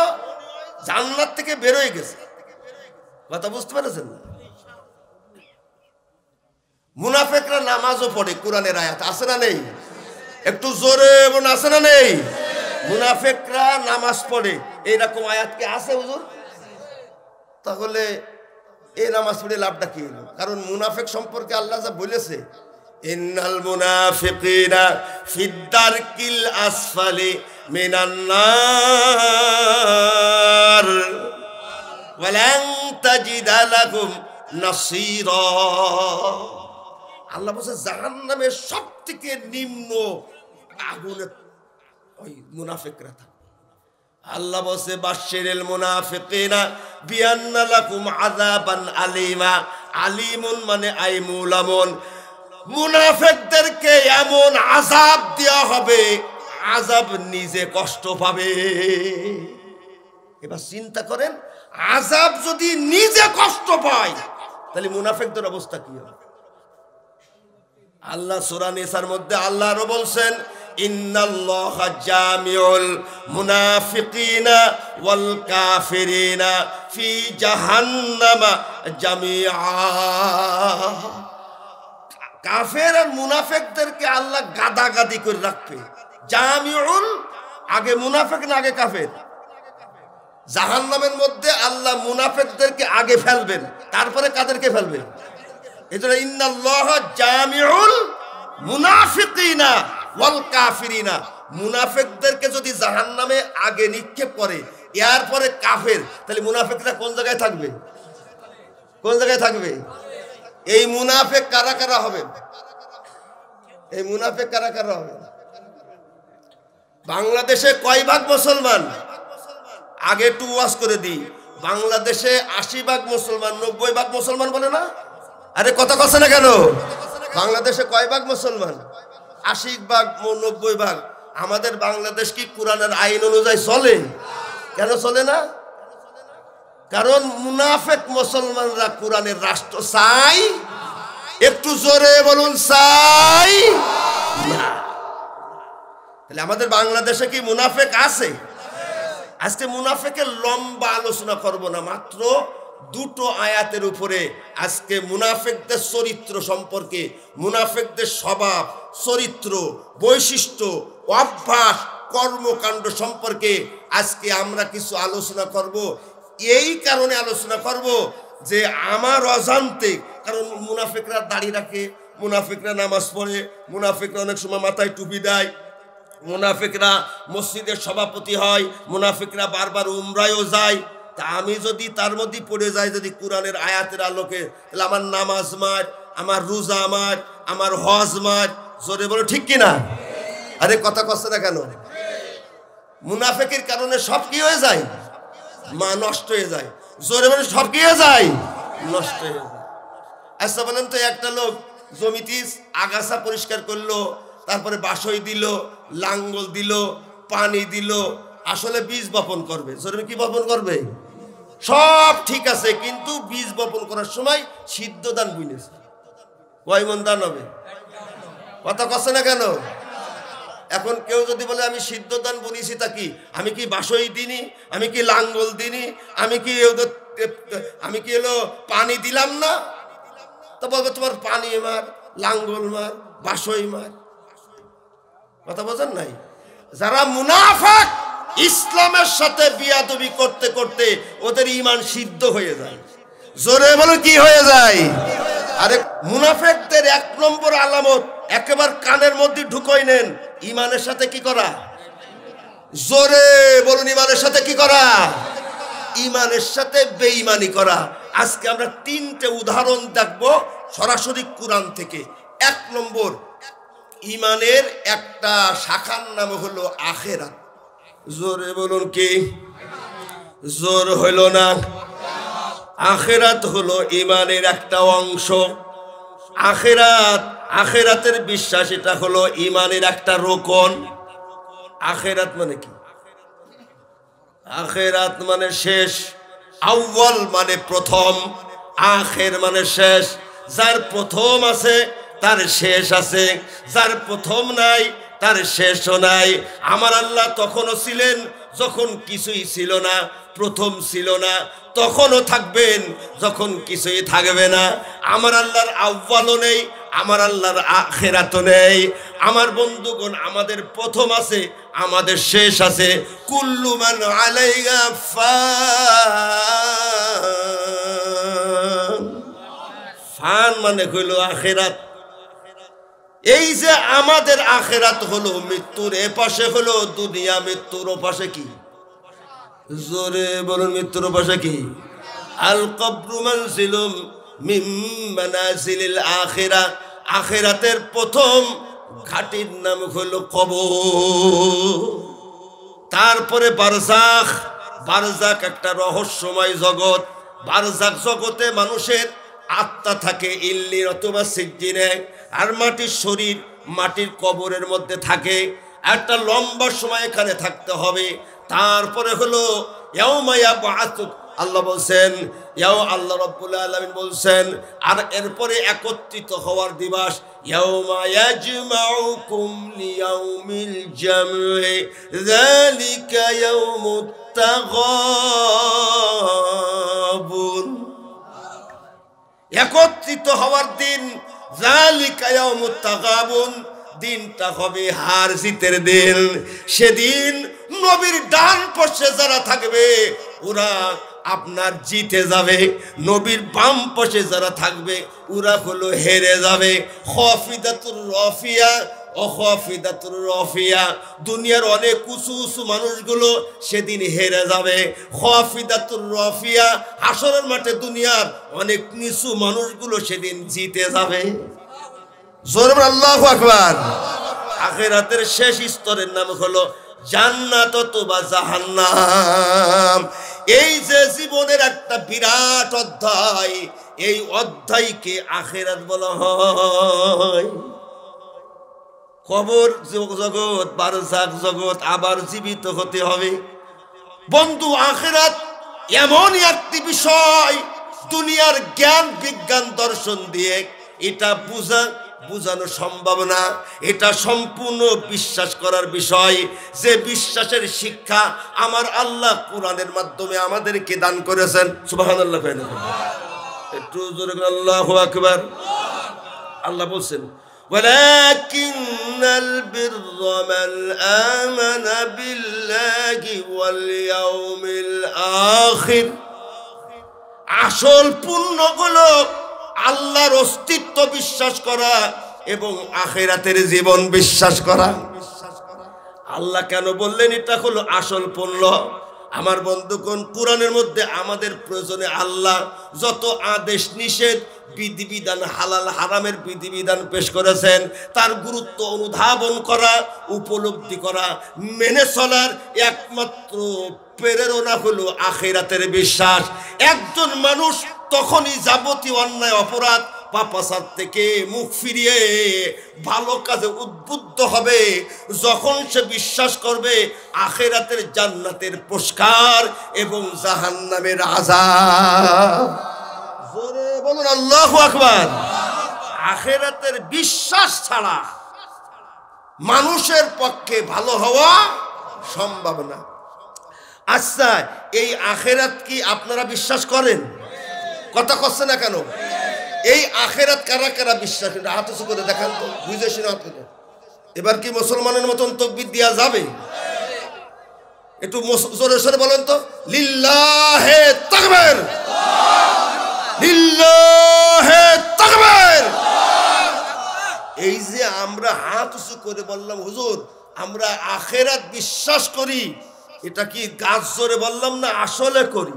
জান্নাত থেকে বের হয়ে গেছে। কথা বুঝতে পেরেছেন? মুনাফেকরা নামাজও পড়ে, কোরআনের আয়াত আছে না নেই? একটু জোরে বলুন, আছে না নেই? মুনাফেকরা নামাজ পড়ে, এইরকম আয়াত কি আছে হুজুর? তাহলে এই নামাজ পড়ে লাভটা কি হলো? কারণ মুনাফেক সম্পর্কে আল্লাহ যা বলেছে, ইন্নাল মুনাফিকিনা ফিদ্দারকিল আসফালি মিনান নার ওয়ালান তাজিদা লাহুম নাসীরা। আল্লাহ বলেছে জাহান্নামের সবথেকে নিম্ন আগুনে ওই মুনাফিকরা থাকে। আল্লাহ বলেছে বাশশিরিল মুনাফিকিনা বিআন্না লাকুম আযাবান আলীমা। আলিমুন মানে আই মুলামুন, মুনাফিকদেরকে এমন আযাব দেওয়া হবে, আযাব নিজে কষ্ট পাবে। এবার চিন্তা করেন, আযাব যদি নিজে কষ্ট পায় তাহলে মুনাফিকদের অবস্থা কি হবে? আল্লাহ সূরা নিসার মধ্যে আল্লাহ আরো বলছেন, ইন্নাল্লাহা জামিউল মুনাফিকিনা ওয়াল কাফিরিনা ফি জাহান্নামা জামিআ। কাফের আর মুনাফিকদেরকে আল্লাহ গাদাগাদি করে রাখবে। জামিউল আগে মুনাফিক না আগে কাফের? জাহান্নামের মধ্যে আল্লাহ মুনাফিকদেরকে আগে ফেলবেন, তারপরে কাদেরকে ফেলবেন? এজন্য ইন্নাল্লাহা জামিউল মুনাফিকিনা ওয়াল কাফিরিনা। মুনাফিকদেরকে যদি জাহান্নামে আগে নিক্ষেপ করে, এরপরে কাফের, তাহলে মুনাফিকরা কোন জায়গায় থাকবে? কোন জায়গায় থাকবে? এই মুনাফিক কারা কারা হবে? এই মুনাফিক কারা কারা হবে? বাংলাদেশে কয় ভাগ মুসলমান? আগে একটু ওয়াজ করে দিই। বাংলাদেশে 80 ভাগ মুসলমান, 90 ভাগ মুসলমান বলে না? আরে কথা কছে না কেন? বাংলাদেশে কয় ভাগ মুসলমান? 80 ভাগ 90 ভাগ। আমাদের বাংলাদেশ কি কোরআনের আইন অনুযায়ী চলে? কেন চলে না? কারণ মুনাফিক মুসলমানরা কোরআনের রাষ্ট্র চাই। একটু জোরে বলুন, চাই না। তাহলে আমাদের বাংলাদেশে কি মুনাফিক আছে? আজকে মুনাফিকের লম্বা আলোচনা করব না, মাত্র দুটো আয়াতের উপরে আজকে মুনাফিকদের চরিত্র সম্পর্কে, মুনাফিকদের স্বভাব, চরিত্র, বৈশিষ্ট্য, অভ্যাস, কর্মকাণ্ড সম্পর্কে আজকে আমরা কিছু আলোচনা করব। এই কারণে আলোচনা করব যে আমার অজান্তে, কারণ মুনাফিকরা দাড়ি রাখে, মুনাফিকরা নামাজ পড়ে, মুনাফিকরা অনেক সময় মাথায় টুপি দেয়, মুনাফিকরা মসজিদের সভাপতি হয়, মুনাফিকরা বারবার উমরায়ও যায়। তা আমি যদি তার মধ্যে পড়ে যাই, যদি কোরআনের আয়াতের আলোকে, তাহলে আমার নামাজ মার, আমার রোজা মার, আমার হজ মার। জোরে বলো ঠিক কিনা? আরে কথা কষ্ট না কেন? মুনাফিকের কারণে সব কি হয়ে যায়? মা নষ্ট হয়ে যায়। জোরে বলে সব কি হয়ে যায়? নষ্ট হয়ে যায়। আচ্ছা বলেন তো, একটা লোক জমিতে আগাছা পরিষ্কার করলো, তারপরে বাসই দিল, লাঙ্গল দিল, পানি দিল, আসলে বীজ বপন করবে। জোরে কি বপন করবে? সব ঠিক আছে, কিন্তু বীজ বপন করার সময় সিদ্ধ ধান বুনেছে। কয় মন ধান হবে? কথা কচ্ছে না কেন? এখন কেউ যদি বলে আমি সিদ্ধ ধান বুনেছি, তা কি আমি কি বাসই দিনি, আমি কি লাঙ্গল দিনি, আমি কি এলো পানি দিলাম না? তো বলবে তোমার পানি মার, লাঙ্গল মার, বাসই মার। কথা বোঝেন নাই? যারা মুনাফিক, ইসলামের সাথে বিয়াদবি করতে করতে ওদের ঈমান সিদ্ধ হয়ে যায়। জোরে বলো কি হয়ে যায়? আরে মুনাফিকদের 1 নম্বর আলামত, একেবারে কানের মধ্যে ঢুকাই নেন, ঈমানের সাথে কি করা? জোরে বলুন, ঈমানের সাথে কি করা? ঈমানের সাথে বেঈমানি করা। আজকে আমরা 3টে উদাহরণ দেখব সরাসরি কোরআন থেকে। 1 নম্বর, ঈমানের একটা শাখার নাম হলো আখিরাত। জোরে বলুন কি? জোর হইল না? আখিরাত হলো ঈমানের একটা অংশ। আখিরাতের বিশ্বাস, এটা হলো ঈমানের একটা রোকন। আখিরাত মানে কি? আখিরাত মানে শেষ, আউয়াল মানে প্রথম, আখের মানে শেষ। যার প্রথম আছে তার শেষ আছে, যার প্রথম নাই তার শেষও নাই। আমার আল্লাহ তখনও ছিলেন যখন কিছুই ছিল না, প্রথম ছিল না, তখনও থাকবেন যখন কিছুই থাকবে না। আমার আল্লাহর আউয়ালও নেই, আমার আল্লাহর আখিরাতও নেই। আমার বন্ধুগণ, আমাদের প্রথম আছে, আমাদের শেষ আছে। কুল্লু মান আলাইহা ফান, ফান মানে হইল আখিরাত। এই যে আমাদের আখিরাত হলো মৃত্যুর এপাশে হলো দুনিয়া, মৃত্যুর ওপাশে কি? জোরে বলুন, মৃত্যুর ওপাশে কি? আল কবরু মানজিলুম মিন মানাজিলিল আখিরা, আখিরাতের প্রথম ঘাটির নাম হলো কবর। তারপরে বারজাখ, বারজাখ একটা রহস্যময় জগৎ। বারজাখ জগতে মানুষের আত্মা থাকে ইল্লিন অথবা সিজ্জিনে, আর মাটির শরীর মাটির কবরের মধ্যে থাকে। একটা লম্বা সময় এখানে থাকতে হবে। তারপরে হলো ইয়াউমা ইয়াবআসুক, আল্লাহ বলছেন, আল্লাহ রাব্বুল আলামিন বলছেন, আর এরপরে একত্রিত হওয়ার দিবস। ইয়াউমা ইয়াজমাউকুম লিয়াউমিল জাম'i যালিকা ইয়াউমুত তাগাবুন, একত্রিত হওয়ার দিন। যালিকা ইয়াউমুত তাগাবুন, দিনটা হবে হার জিতের দিন। সেদিন নবীর ডান পাশে যারা থাকবে ওরা আপনার জিতে যাবে, নবীর বাম পাশে যারা থাকবে ওরা হলো হেরে যাবে। খাফিদাতুর রাফিয়া ও খাফিদাতুর রাফিয়া, দুনিয়ার অনেক উঁচু উঁচু মানুষগুলো সেদিন হেরে যাবে। খাফিদাতুর রাফিয়া, হাসরের মাঠে দুনিয়ার অনেক নিচু মানুষগুলো সেদিন জিতে যাবে। জোরে বলুন আল্লাহু আকবার। আখিরাতের শেষ স্তরের নাম হলো জান্নাত অথবা জাহান্নাম। এই যে জীবনের একটা বিরাট অধ্যায়, এই অধ্যায়কে আখিরাত বলা হয়। কবর জগৎ, বারজাখ জগৎ, আবার জীবিত হতে হবে। বন্ধু, আখিরাত এমনই একটি বিষয়, দুনিয়ার জ্ঞান বিজ্ঞান দর্শন দিয়ে এটা বুঝানো সম্ভব না। এটা সম্পূর্ণ বিশ্বাস করার বিষয়, যে বিশ্বাসের শিক্ষা আমার আল্লাহ কোরআনের মাধ্যমে আমাদেরকে দান করেছেন। সুবহানাল্লাহ, একটু জোরে আল্লাহু আকবার। আল্লাহ বলছেন, ওয়ালাকিন্নাল বিররা মান আমানা বিল্লাহি ওয়াল ইয়াউমিল আখির, আসল পুণ্য হলো আল্লাহর অস্তিত্ব বিশ্বাস করা এবং আখিরাতের জীবন বিশ্বাস করা। আল্লাহ কেন বললেন এটা হলো আসল পুণ্য? আমার বন্ধুগণ, কোরআনের মধ্যে আমাদের প্রয়োজনে আল্লাহ যত আদেশ নিষেধ বিধিবিধান, হালাল হারামের বিধিবিধান পেশ করেছেন, তার গুরুত্ব অনুধাবন করা, উপলব্ধি করা, মেনে চলার একমাত্র প্রেরণা হলো আখিরাতের বিশ্বাস। একজন মানুষ তখনই যাবতীয় অন্যায় অপরাধ পাপাচার থেকে মুখ ফিরিয়ে ভালো কাজে উদ্বুদ্ধ হবে যখন সে বিশ্বাস করবে আখিরাতের জান্নাতের পুরস্কার এবং জাহান্নামের আযাব। জোরে বলুন আল্লাহু আকবার। আখিরাতের বিশ্বাস ছাড়া মানুষের পক্ষে ভালো হওয়া সম্ভব না। আচ্ছা, এই আখিরাত কি আপনারা বিশ্বাস করেন? কথা কচ্ছে না কেন? এই আখিরাত কারা কারা বিশ্বাস করেন? হাত উঁচু করে দেখান তো, বুঝে শুনে হাত উঁচু। এবার কি মুসলমানের মতন তাকবীর দেয়া যাবে? একটু জোরে সোরে বলেন তো, লিল্লাহে তাকবীর, লিল্লাহে তাকবীর। এই যে আমরা হাত উঁচু করে বললাম হুজুর আমরা আখিরাত বিশ্বাস করি, এটা কি গাছ জোরে বললাম না আসলে করি?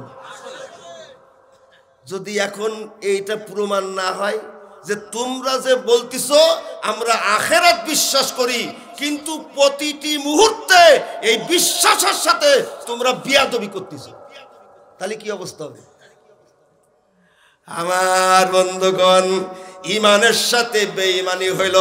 যদি এখন এইটা প্রমাণ না হয় যে তোমরা যে বলতেছো আমরা আখিরাত বিশ্বাস করি, কিন্তু প্রতিটি মুহূর্তে এই বিশ্বাসের সাথে তোমরা বিয়াদবি করতেছো, তাহলে কি অবস্থা হবে? আমার বন্ধুগণ, ইমানের সাথে বেঈমানি হইল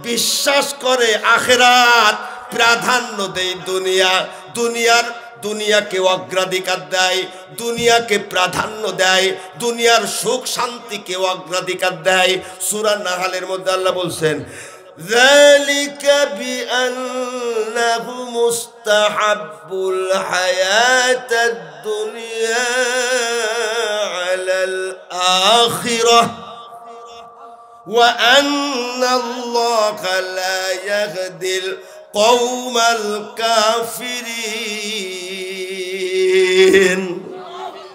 বিশ্বাস করে আখিরাত, প্রাধান্য দেয় দুনিয়া, দুনিয়ার দুনিয়াকে অগ্রাধিকার দেয়, দুনিয়াকে প্রাধান্য দেয়, দুনিয়ার সুখ শান্তিকে অগ্রাধিকার দেয়। সূরা নাহলের মধ্যে আল্লাহ বলছেন, যালিকা বিআন্নাহু মুস্তাহাব্বুল হায়াতাদ দুনিয়া আলাল আখিরাহ ওয়া আন্নাল্লাহা লা ইয়াহদিল কওমাল কাফিরিন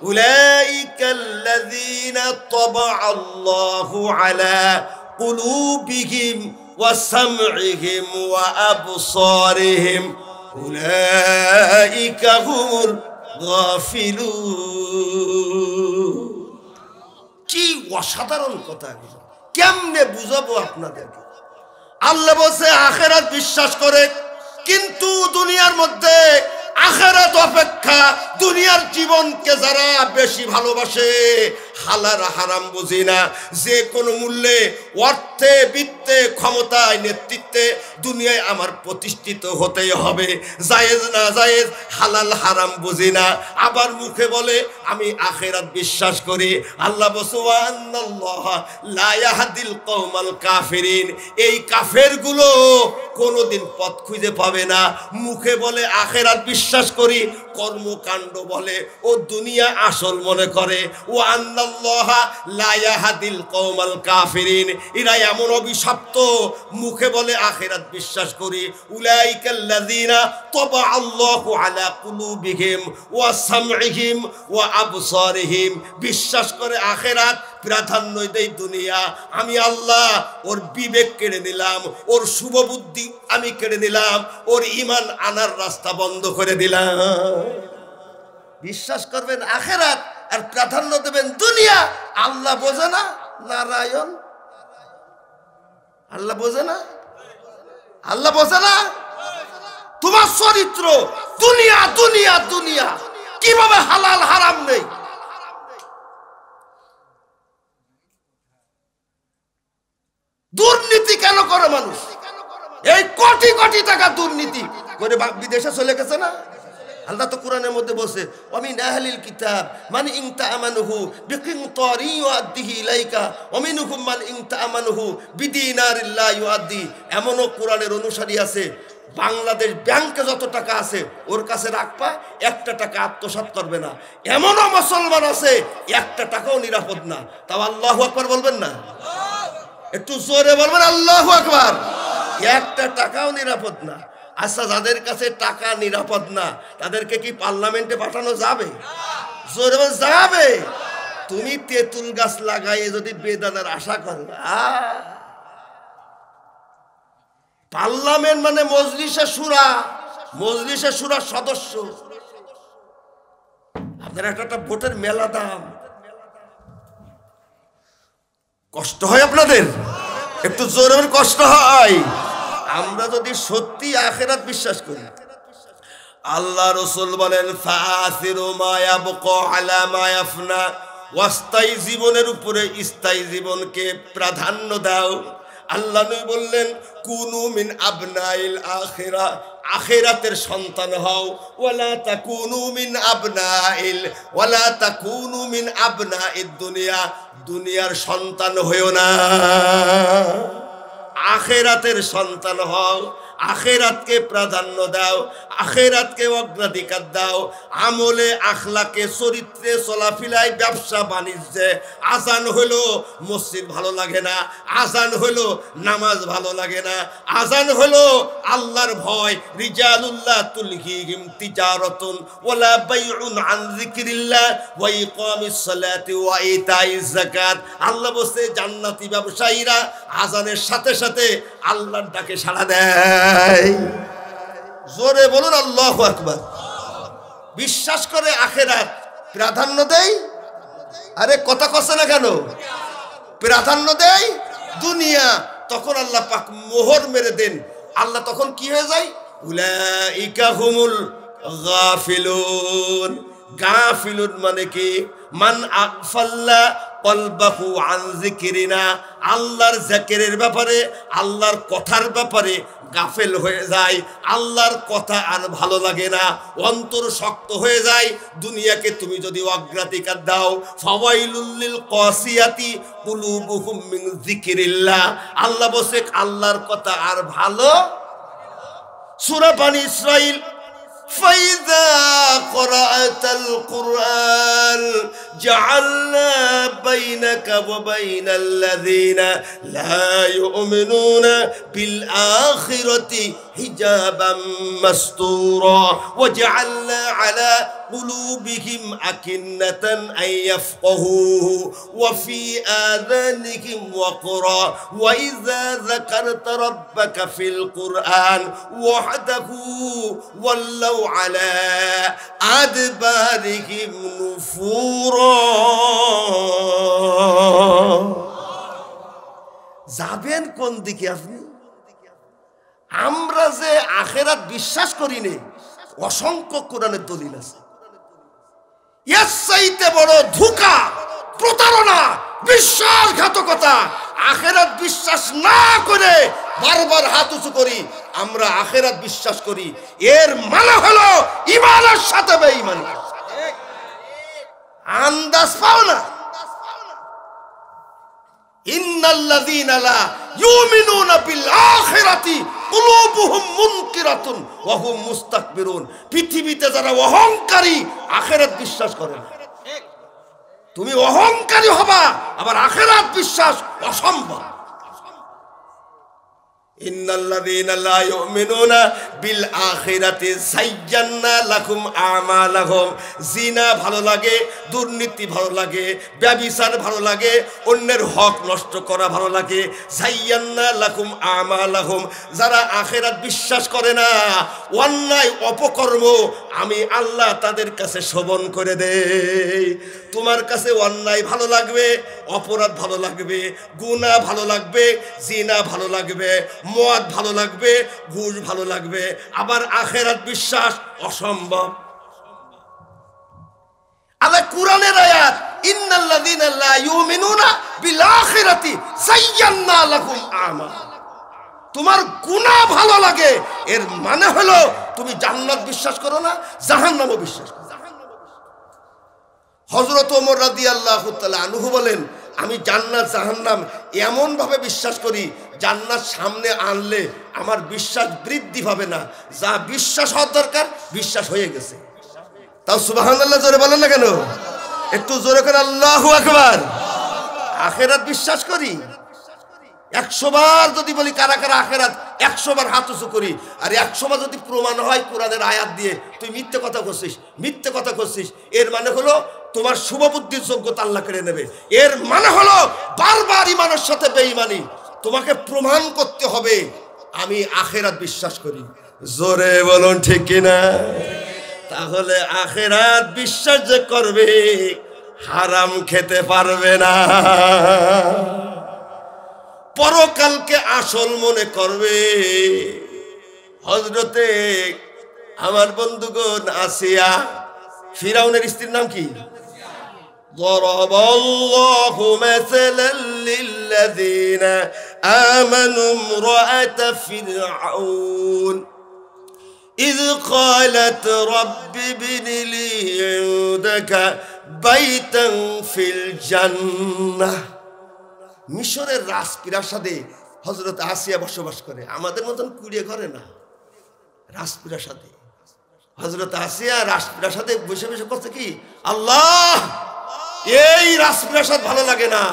উলাইকাল্লাযীনা তাবাআল্লাহু আলা কুলুবিহিম ওয়া সাম'ইহিম ওয়া আবসারিহিম উলাইকা হুমুল গাফিলুন। কি অসাধারণ কথা! কেমনে বুঝাবো আপনাদেরকে? আল্লাহ বলছে আখিরাত বিশ্বাস করে, কিন্তু দুনিয়ার মধ্যে আখিরাত অপেক্ষা দুনিয়ার জীবনকে যারা বেশি ভালোবাসে, হালাল হারাম বুঝি না, যে কোনো মূল্যে অর্থে বিত্তে ক্ষমতায় নেতৃত্বে দুনিয়ায় আমার প্রতিষ্ঠিত হতেই হবে, জায়েজ না জায়েজ হালাল হারাম বুঝি না, আবার মুখে বলে আমি আখিরাত বিশ্বাস করি। আল্লাহ বলছে ওয়া আন্নাল্লাহা লা ইয়াহদিল কওমাল কাফিরিন, এই কাফেরগুলো কোনোদিন পথ খুঁজে পাবে না। মুখে বলে আখিরাত বিশ্বাস করি, কর্মকাণ্ড বলে ও দুনিয়া আসল মনে করে। ওয়া আন্নাল্লাহা লা ইয়াহদিল কওমাল কাফিরিন, এরা এমন অভিশপ্ত, মুখে বলে আখিরাত বিশ্বাস করি। উলাইকাল্লাযীনা তাবাআল্লাহু আলা কুলুবিহিম ওয়া সাম'ইহিম ওয়া আবসারিহিম, বিশ্বাস করে আখিরাত, প্রাধান্য দেই দুনিয়া। আমি আল্লাহ ওর বিবেক কেড়ে নিলাম, ওর শুভ বুদ্ধি আমি কেড়ে নিলাম, ওর ঈমান আনার রাস্তা বন্ধ করে দিলাম। বিশ্বাস করবেন আখিরাত আর প্রাধান্য দেবেন দুনিয়া। আল্লাহ বোঝে না? নারায়ণ, আল্লাহ বোঝে না? আল্লাহ বোঝে না? তোমার চরিত্র দুনিয়া দুনিয়া দুনিয়া, কিভাবে হালাল হারাম নেই? দুর্নীতি কেন করে মানুষ? এই কোটি কোটি টাকা দুর্নীতি করে বিদেশে চলে গেছে না? আল্লাহ তো কোরআনের মধ্যে বলছে ওয়ামিন আহলিল কিতাব মান ইন তা'মানুহু বিকিনতারি ইউআদ্দিহি ইলাইকা ওয়া মিনহুম মান ইন তা'মানুহু বিদিনারিন লা ইউআদ্দি। এমনও কোরআনের অনুসারী আছে, বাংলাদেশ ব্যাংকে যত টাকা আছে ওর কাছে রাখবা, একটা টাকা আত্মসাৎ করবে না। এমনও মুসলমান আছে একটা টাকাও নিরাপদ না। তাও আল্লাহু আকবার বলবেন না? একটু জোরে বলবেন আল্লাহু আকবার। একটা টাকাও নিরাপদ না। আচ্ছা, যাদের কাছে টাকা নিরাপদ না তাদেরকে কি পার্লামেন্টে পাঠানো যাবে? জোরে বল, যাবে? তুমি তেঁতুল গাছ লাগাইয়ে যদি বেদানার আশা করো, পার্লামেন্ট মানে মজলিসে শুরা, মজলিসে শুরার সদস্য। আপনার একটা ভোটের মেলা দাম, কষ্ট হয় আপনাদের? একটু জোরে কষ্ট হয়। আমরা যদি সত্যি আখিরাত বিশ্বাস করি, আল্লাহ রাসূল বলেন ফাসিরু মা ইয়াবকা আলা মা ইয়াফনা, ওয়াস্তায়ী জীবনের উপরে স্থায়ী জীবনকে প্রাধান্য দাও। আল্লাহ নবী বললেন কুনু মিন আবনাইল আখিরা, আখিরাতের সন্তান হও। ওয়ালা তাকুনু মিন আবনাইদ দুনিয়া, দুনিয়ার সন্তান হইও না, আখিরাতের সন্তান হও। আখিরাতকে প্রাধান্য দাও, আখিরাতকে অগ্রাধিকার দাও। আমলে, আখলাকে, চরিত্রে, চলাফিলায়, ব্যবসা বাণিজ্যে। আজান হলো মসজিদ ভালো লাগে না, আজান হলো নামাজ ভালো লাগে না, আজান হলো আল্লাহর ভয়। রিজালুল্লাহ তুলহিহিম তিজারাতুন ওয়ালা বাইউন আন যিকরিল্লাহ ওয়া ইকামিস সালাতি ওয়া ইতাইজ যাকাত। আল্লাহ বলছে জান্নাতি ব্যবসায়ীরা আজানের সাথে সাথে আল্লাহর ডাকে সাড়া দেয়। জোরে বলুন আল্লাহু আকবার। বিশ্বাস করে আখিরাত, প্রাধান্য দেয়। আরে কথা কছে না কেন? প্রাধান্য দেয় দুনিয়া। তখন আল্লাহ পাক মোহর মেরে দেন। আল্লাহ তখন কি হয়ে যায়? উলাইকা হুমুল গাফিলুন। গাফিলুন মানে কি? মান আগফাল্লা কলবাহু আন যিকরিনা, আল্লাহর জিকিরের ব্যাপারে, আল্লাহর কথার ব্যাপারে গাফেল হয়ে যায়, আল্লাহর কথা আর ভালো লাগে না, অন্তর শক্ত হয়ে যায়। দুনিয়াকে তুমি যদি অগ্রাধিকার দাও, ফাওয়াইলুল লিল কাসিয়াতি কুলুবুহুম মিন যিকরিল্লাহ, আল্লাহ বলে আল্লাহর কথা আর ভালো। সূরা বনী ইসরাঈল, فإذا قرأت القرآن جعلنا بينك وبين الذين لا يؤمنون بالآخرة حجابا مستورا وجعلنا على قلوبهم أكنة أن يفقهوه وفي آذانهم وقرا وإذا ذكرت ربك في القرآن وحده ولوا على أدبارهم نفورا। যাবেন কোন দিকে আপনি? আমরা যে আখিরাত বিশ্বাস করি না, অসংখ্য কোরআনের দলিল আছে। এর চাইতে বড় ধোঁকা, প্রতারণা, বিশ্বাসঘাতকতা, আখিরাত বিশ্বাস না করে বারবার হাত উঁচু করি আমরা আখিরাত বিশ্বাস করি, এর মানে হলো ঈমানের সাথে বেঈমানি। আন্দাজ পাও না? ইন্নাল্লাযীনা লা ইউমিনুনা বিল আখিরাতি কুলুবুহুম মুনকিরাতুন ওয়া হুম মুস্তাকবিরুন। পৃথিবীতে যারা অহংকারী আখিরাত বিশ্বাস করে না। তুমি অহংকারী হবা, আবার আখিরাত বিশ্বাস অসম্ভব। ইন্নাল্লাযীনা লা ইউমিনুনা বিল আখিরাতি যায়্যানা লাকুম আমালাহুম। জিনা ভালো লাগে, দুর্নীতি ভালো লাগে, ব্যভিচার ভালো লাগে, অন্যের হক নষ্ট করা ভালো লাগে। যায়্যানা লাকুম আমালাহুম, যারা আখিরাত বিশ্বাস করে না, অন্যায় অপকর্ম আমি আল্লাহ তাদের কাছে শোভন করে দেই। তোমার কাছে অন্যায় ভালো লাগবে, অপরাধ ভালো লাগবে, গুনাহ ভালো লাগবে, জিনা ভালো লাগবে, মদ ভালো লাগবে, ঘুষ ভালো লাগবে, আবার আখিরাত বিশ্বাস অসম্ভব। আল্লাহ কোরআনের আয়াত, ইন্নাল্লাযীনা লা ইউমিনুনা বিল আখিরাতি যায়্যানা লাকুম আমাল। তোমার গুনাহ ভালো লাগে, এর মানে হলো তুমি জান্নাত বিশ্বাস করো না, জাহান্নামও বিশ্বাস করো। হযরত ওমর রাদিয়াল্লাহু তাআলা আনহু বলেন, আমি জান্নাত জাহান্নাম এমন ভাবে বিশ্বাস করি, জান্নাত সামনে আনলে আমার বিশ্বাস বৃদ্ধি পাবে না, যা বিশ্বাস হওয়ার দরকার বিশ্বাস হয়ে গেছে। তাও সুবহানাল্লাহ জোরে বলেন না কেন? একটু জোরে করে আল্লাহু আকবার। আখিরাত বিশ্বাস করি। 100 বার যদি বলি কারা কারা আখিরাত, 100 বার হাত উঁচু করি। আর 100 বার যদি প্রমাণ হয় কোরআনের আয়াত দিয়ে তুই মিথ্যে কথা করছিস, মিথ্যে কথা করছিস, এর মানে হলো তোমার শুভবুদ্ধির যোগ্যতা আল্লাহ কেড়ে নেবে। এর মানে হলো বারবার ঈমানের সাথে বেঈমানি। তোমাকে প্রমাণ করতে হবে আমি আখিরাত বিশ্বাস করি। জোরে বলুন ঠিক কিনা? তাহলে আখিরাত বিশ্বাস যে করবে হারাম খেতে পারবে না, পরকালকে আসল মনে করবে। হযরতে আমার বন্ধুগণ আসিয়া, ফিরাউনের স্ত্রীর নাম কি? ضربallahu mathalan lilladhina amanu imra'at fir'aun إذ قالت رب ابن لي عندك بيتا في الجنة। মিশরের রাজপ্রাসাদে হযরত আসিয়া বসবাস করে, আমাদের মতন কুড়িয়ে ঘরে না, রাজপ্রাসাদে। হযরত আসিয়া রাজপ্রাসাদে বসে বসে করছে কি, আল্লাহ এই রাজপ্রাসাদ ভালো লাগে না,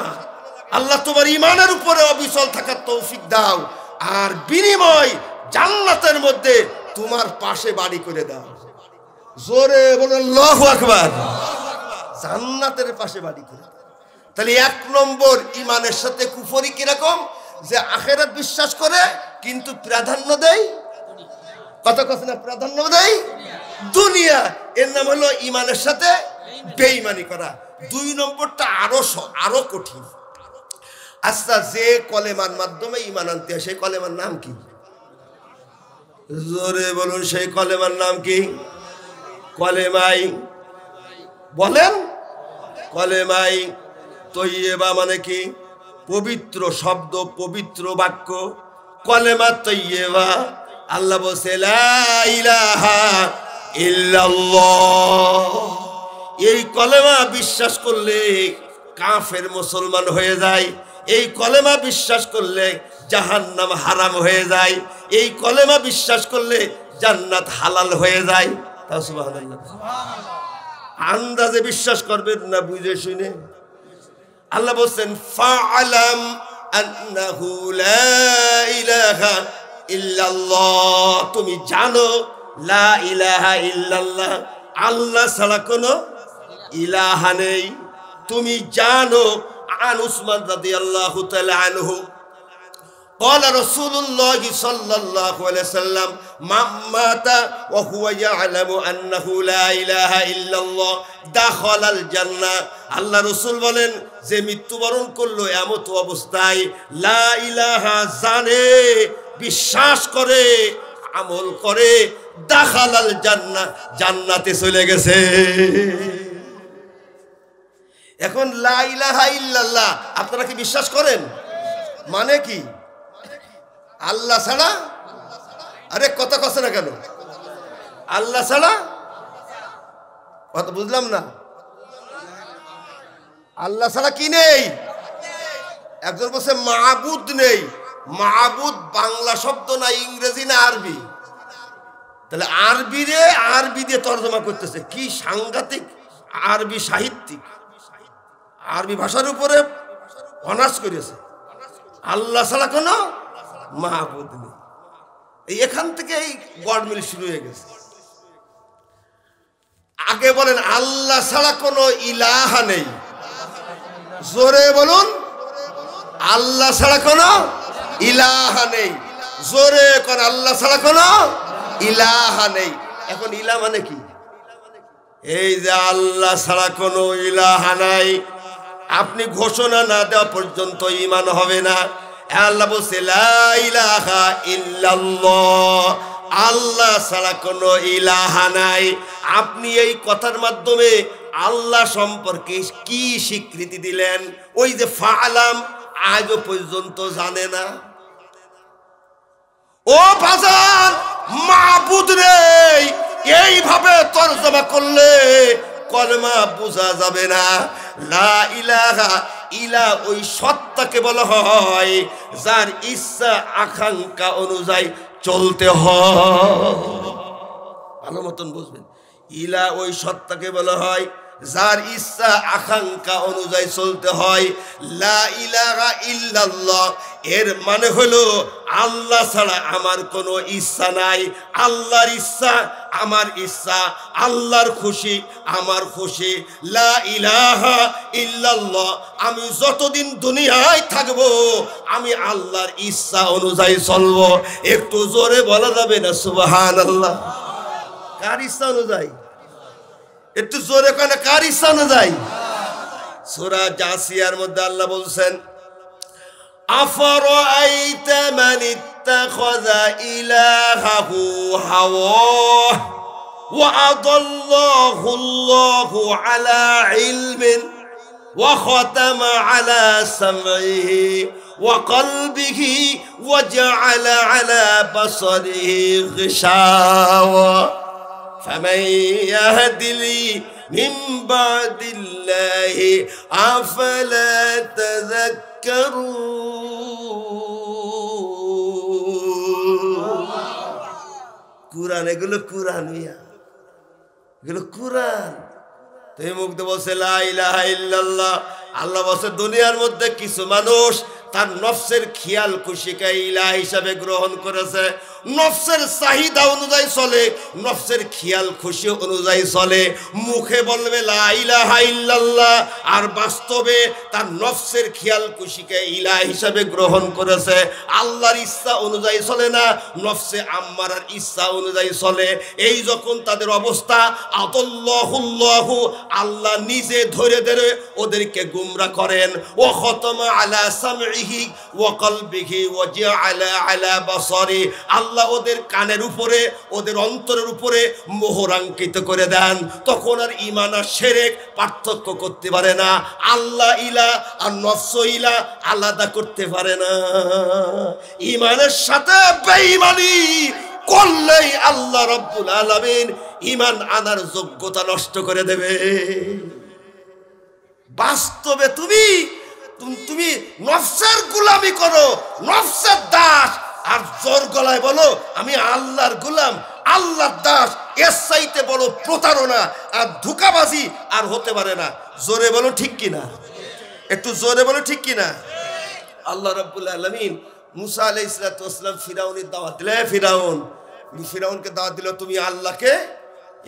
আল্লাহ তোমার ঈমানের উপরে অবিচল থাকার তৌফিক দাও, আর বিনিময় জান্নাতের মধ্যে তোমার পাশে বাড়ি করে দাও। জোরে বলেন আল্লাহু আকবার। জান্নাতের পাশে বাড়ি করে দাও। তাহলে 1 নম্বর ঈমানের সাথে কুফরি কিরকম, যে আখিরাত বিশ্বাস করে কিন্তু প্রাধান্য দেয়, কথা কথা না, প্রাধান্য দেয় দুনিয়া। এর নাম হলো ঈমানের সাথে বেঈমানি করা। 2 নম্বরটা আরো কঠিন। আচ্ছা, যে কলেমার মাধ্যমে ঈমান আনতে হয় সেই কলেমার নাম কি? জোরে বলুন, সেই কলেমার নাম কি? কলেমাই। বলেন কলেমাই। তৈয়বা মানে কি? পবিত্র শব্দ, পবিত্র বাক্য, কলেমা তৈয়বা। আল্লাহ বলছে লা ইলাহা ইল্লাল্লাহ। এই কলেমা বিশ্বাস করলে কাফের মুসলমান হয়ে যায়। এই কলেমা বিশ্বাস করলে জাহান্নাম হারাম হয়ে যায়। এই কলেমা বিশ্বাস করলে জান্নাত হালাল হয়ে যায়। তাও সুবহানাল্লাহ। আন্দাজে বিশ্বাস করবেন না, বুঝে শুনে। আল্লাহ বলছেন ফাআলাম আন্নাহু লা ইলাহা ইল্লাল্লাহ, তুমি জানো লা ইলাহা ইল্লাল্লাহ, আল্লাহ ছাড়া কোনো ইলাহা নেই। তুমি জানো। আন উসমান রাদিয়াল্লাহু তাআলা আনহু قال رسول الله صلى الله عليه وسلم من مات وهو يعلم أنه لا إله إلا الله دخل الجنة। আল্লাহ রাসূল বলেন, যে মৃত্যুবরণ করলো এমত অবস্থায় লা ইলাহা জানে, বিশ্বাস করে, আমল করে, দাখালাল জান্নাহ, জান্নাতে চলে গেছে। এখন লা ইলাহা ইল্লাল্লাহ আপনারা কি বিশ্বাস করেন? মানে কি? আল্লাহ ছাড়া, আরে কথা কছে না কেন? আল্লাহ ছাড়া কথা বুঝলাম না। আল্লাহ ছাড়া কি নেই? একজন বলছে মাবুদ নেই। মাবুদ বাংলা শব্দ না, ইংরেজি না আরবি? তাহলে আরবি দিয়ে তর্জমা করতেছে। কি সাংঘাতিক আরবি সাহিত্যিক, আরবি ভাষার উপরে অনার্স করেছে। আল্লাহ ছাড়া কোনো মাহবুদ নেই। এখান থেকে এই গড়মিল শুরু হয়ে গেছে। আগে বলেন আল্লাহ ছাড়া কোনো ইলাহা নেই। জোরে বলুন, আল্লাহ ছাড়া কোনো ইলাহা নেই। জোরে কোন আল্লাহ ছাড়া কোনো ইলাহা নেই। এখন ইলাহা মানে কি? এই যে আল্লাহ ছাড়া কোনো ইলাহা নাই, আপনি ঘোষণা না দেওয়া পর্যন্ত ঈমান হবে না। আল্লাহ বলছে লা ইলাহা ইল্লাল্লাহ, আল্লাহ ছাড়া কোনো ইলাহা নাই। আপনি এই কথার মাধ্যমে আল্লাহ সম্পর্কে কি স্বীকৃতি দিলেন? ওই যে ফাআলাম, আজও পর্যন্ত জানে না। ও বাজার, মাবুদ নেই এইভাবে তরজমা করলে কলমা বোঝা যাবে না। লা ইলাহা ইলা ওই সত্তাকে বলা হয় যার ইচ্ছা আকাঙ্ক্ষা অনুযায়ী চলতে হয়। ভালো মতন বুঝবেন, ইলা ওই সত্তাকে বলা হয় যার ইচ্ছা আকাঙ্ক্ষা অনুযায়ী চলতে হয়। লা ইলাহা ইল্লাল্লাহ এর মানে হলো আল্লাহ ছাড়া আমার কোনো ইচ্ছা নাই। আল্লাহর ইচ্ছা আমার ইচ্ছা, আল্লাহর খুশি আমার খুশি। লা ইলাহা ইল্লাল্লাহ, আমি যতদিন দুনিয়ায় থাকবো আমি আল্লাহর ইচ্ছা অনুযায়ী চলবো। একটু জোরে বলা যাবে না সুবহানাল্লাহ? কার ইচ্ছা অনুযায়ী? একটু জোরে কেন, কার ইচ্ছা অনুযায়ী? সূরা জাসিয়ার মধ্যে আল্লাহ বলছেন আফরাআইতা মান ইত্তাখাযা ইলাহাহু হাওয়াহ ওয়া আদাল্লাহু আল্লাহু আলা ইলমিন ওয়া খাতামা আলা সামঈহি ওয়া কলবিহি ওয়া জাআলা আলা বাসারিহি গিশাওয়া فمن يهدني من بعد الله أفلا تذكرون। কুরআন, এগুলো কুরআন, এগুলো কুরআন। তুমি মুগ্ধ বলছে লা ইলাহা ইল্লাল্লাহ। আল্লাহ বলছে দুনিয়ার মধ্যে কিছু মানুষ তার নফসের খেয়াল খুশিকে ইলাহ হিসাবে গ্রহণ করেছে। নফসের চাহিদা অনুযায়ী চলে, নফসের খেয়াল খুশি অনুযায়ী চলে। মুখে বলবে লা ইলাহা ইল্লাল্লাহ, আর বাস্তবে তার নফসের খেয়াল খুশিকে ইলাহ হিসাবে গ্রহণ করেছে। আল্লাহর ইচ্ছা অনুযায়ী চলে না, নফসে আম্মারার ইচ্ছা অনুযায়ী চলে। এই যখন তাদের অবস্থা, আদাল্লাহুল্লাহু, আল্লাহ নিজে ধরে ধরে ওদেরকে গুমরা করেন। ওয়া খাতামা আলা সামঈহি ওয়া কলবিহি ওয়া জাআলা আলা বাসারি, আল্লাহ আল্লাহ ওদের কানের উপরে ওদের অন্তরের উপরে মোহরাঙ্কিত করে দেন, তখন আর ঈমান আর শিরক পার্থক্য করতে পারে না, আল্লাহ ইলা আর নফস ইলা আলাদা করতে পারে না। ঈমানের সাথে বেঈমানি করলেই আল্লাহ রাব্বুল আলামিন ঈমান আনার যোগ্যতা নষ্ট করে দেবে। বাস্তবে তুমি নফসের গোলামি করো, নফসের দাস, আর জোর গলায় বলো আমি আল্লাহর গোলাম, আল্লাহর দাস, এর চাইতে বড় প্রতারণা আর ধোঁকাবাজি আর হতে পারে না। জোরে বলো ঠিক কিনা, একটু জোরে বলো ঠিক কিনা। আল্লাহ রাব্বুল আলামিন মুসা আলাইহিস সালাতু ওয়াস সালাম ফিরাউনের দাওয়াত দিলে, ফিরাউনকে দাওয়াত দিল তুমি আল্লাহকে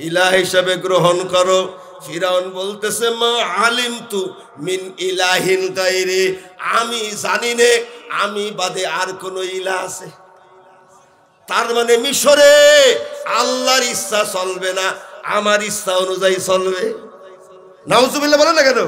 ইলাহ হিসেবে গ্রহণ করো। ফিরাউন বলতেছে মা আলিমতু মিন ইলাহিন গায়রি, আমি জানি নে আমি বাদে আর কোন ইলাহ আছে। তার মানে মিশরে আল্লাহর ইচ্ছা চলবে না, আমার ইচ্ছা অনুযায়ী চলবে। নাউজুবিল্লাহ বলেন না কেন?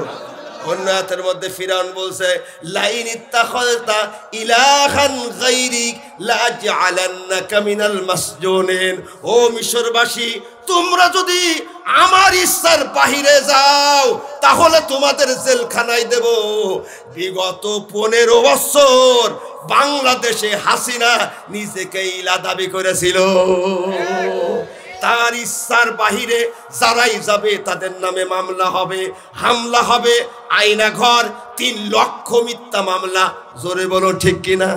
অন্য আয়াতের মধ্যে ফিরাউন বলছে লাইন ইত্তাখাযতা ইলাহান গায়রিক লাজআলান্নাকা মিনাল মাসজুনিন, ও মিশরবাসী তোমরা যদি আমার ইচ্ছার বাহিরে যাও তাহলে তোমাদের জেলখানায় দেব। বিগত 15 বছর বাংলাদেশে হাসিনা নিজেকে ইলা দাবি করেছিল, তার ইচ্ছার বাহিরে যারাই যাবে তাদের নামে মামলা হবে, হামলা হবে, আয়না ঘর, 3 লক্ষ মিথ্যা মামলা। জোরে বলো ঠিক কিনা।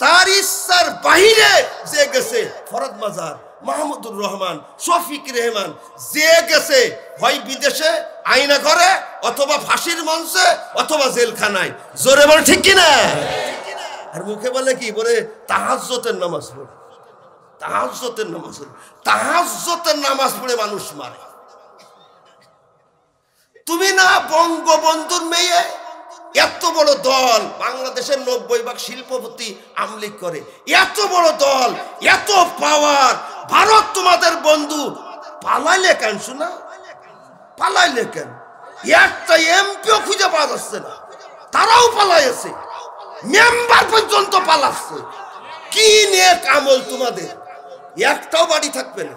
তার ইচ্ছার বাহিরে যে গেছে, ফরদ মাজার, মাহমুদুর রহমান, শফিক রেহমান, যে গেছে হয় বিদেশে আয়না ঘরে অথবা ফাঁসির মঞ্চে অথবা জেলখানায়। জোরে বলো ঠিক কিনা। আর মুখে বলে কি বলে তাহাজ্জুদের নামাজ পড়ে, তাহাজ্জুদের নামাজ পড়ে, তাহাজ্জুদের নামাজ পড়ে মানুষ মারে। তুমি না বঙ্গবন্ধুর মেয়ে, এত বড় দল, বাংলাদেশের 90% শিল্পপতি আমলিক করে, এত বড় দল, এত পাওয়ার, ভারত তোমাদের বন্ধু, পালাইলে কেন শোনা, পালাইলে কেন? একটা এমপিও খুঁজে পাওয়া যাচ্ছে না, তারাও পালাইছে, মেম্বার পর্যন্ত পালাচ্ছে। কি নিয়ে আমল তোমাদের? একটাও বাড়ি থাকবে না।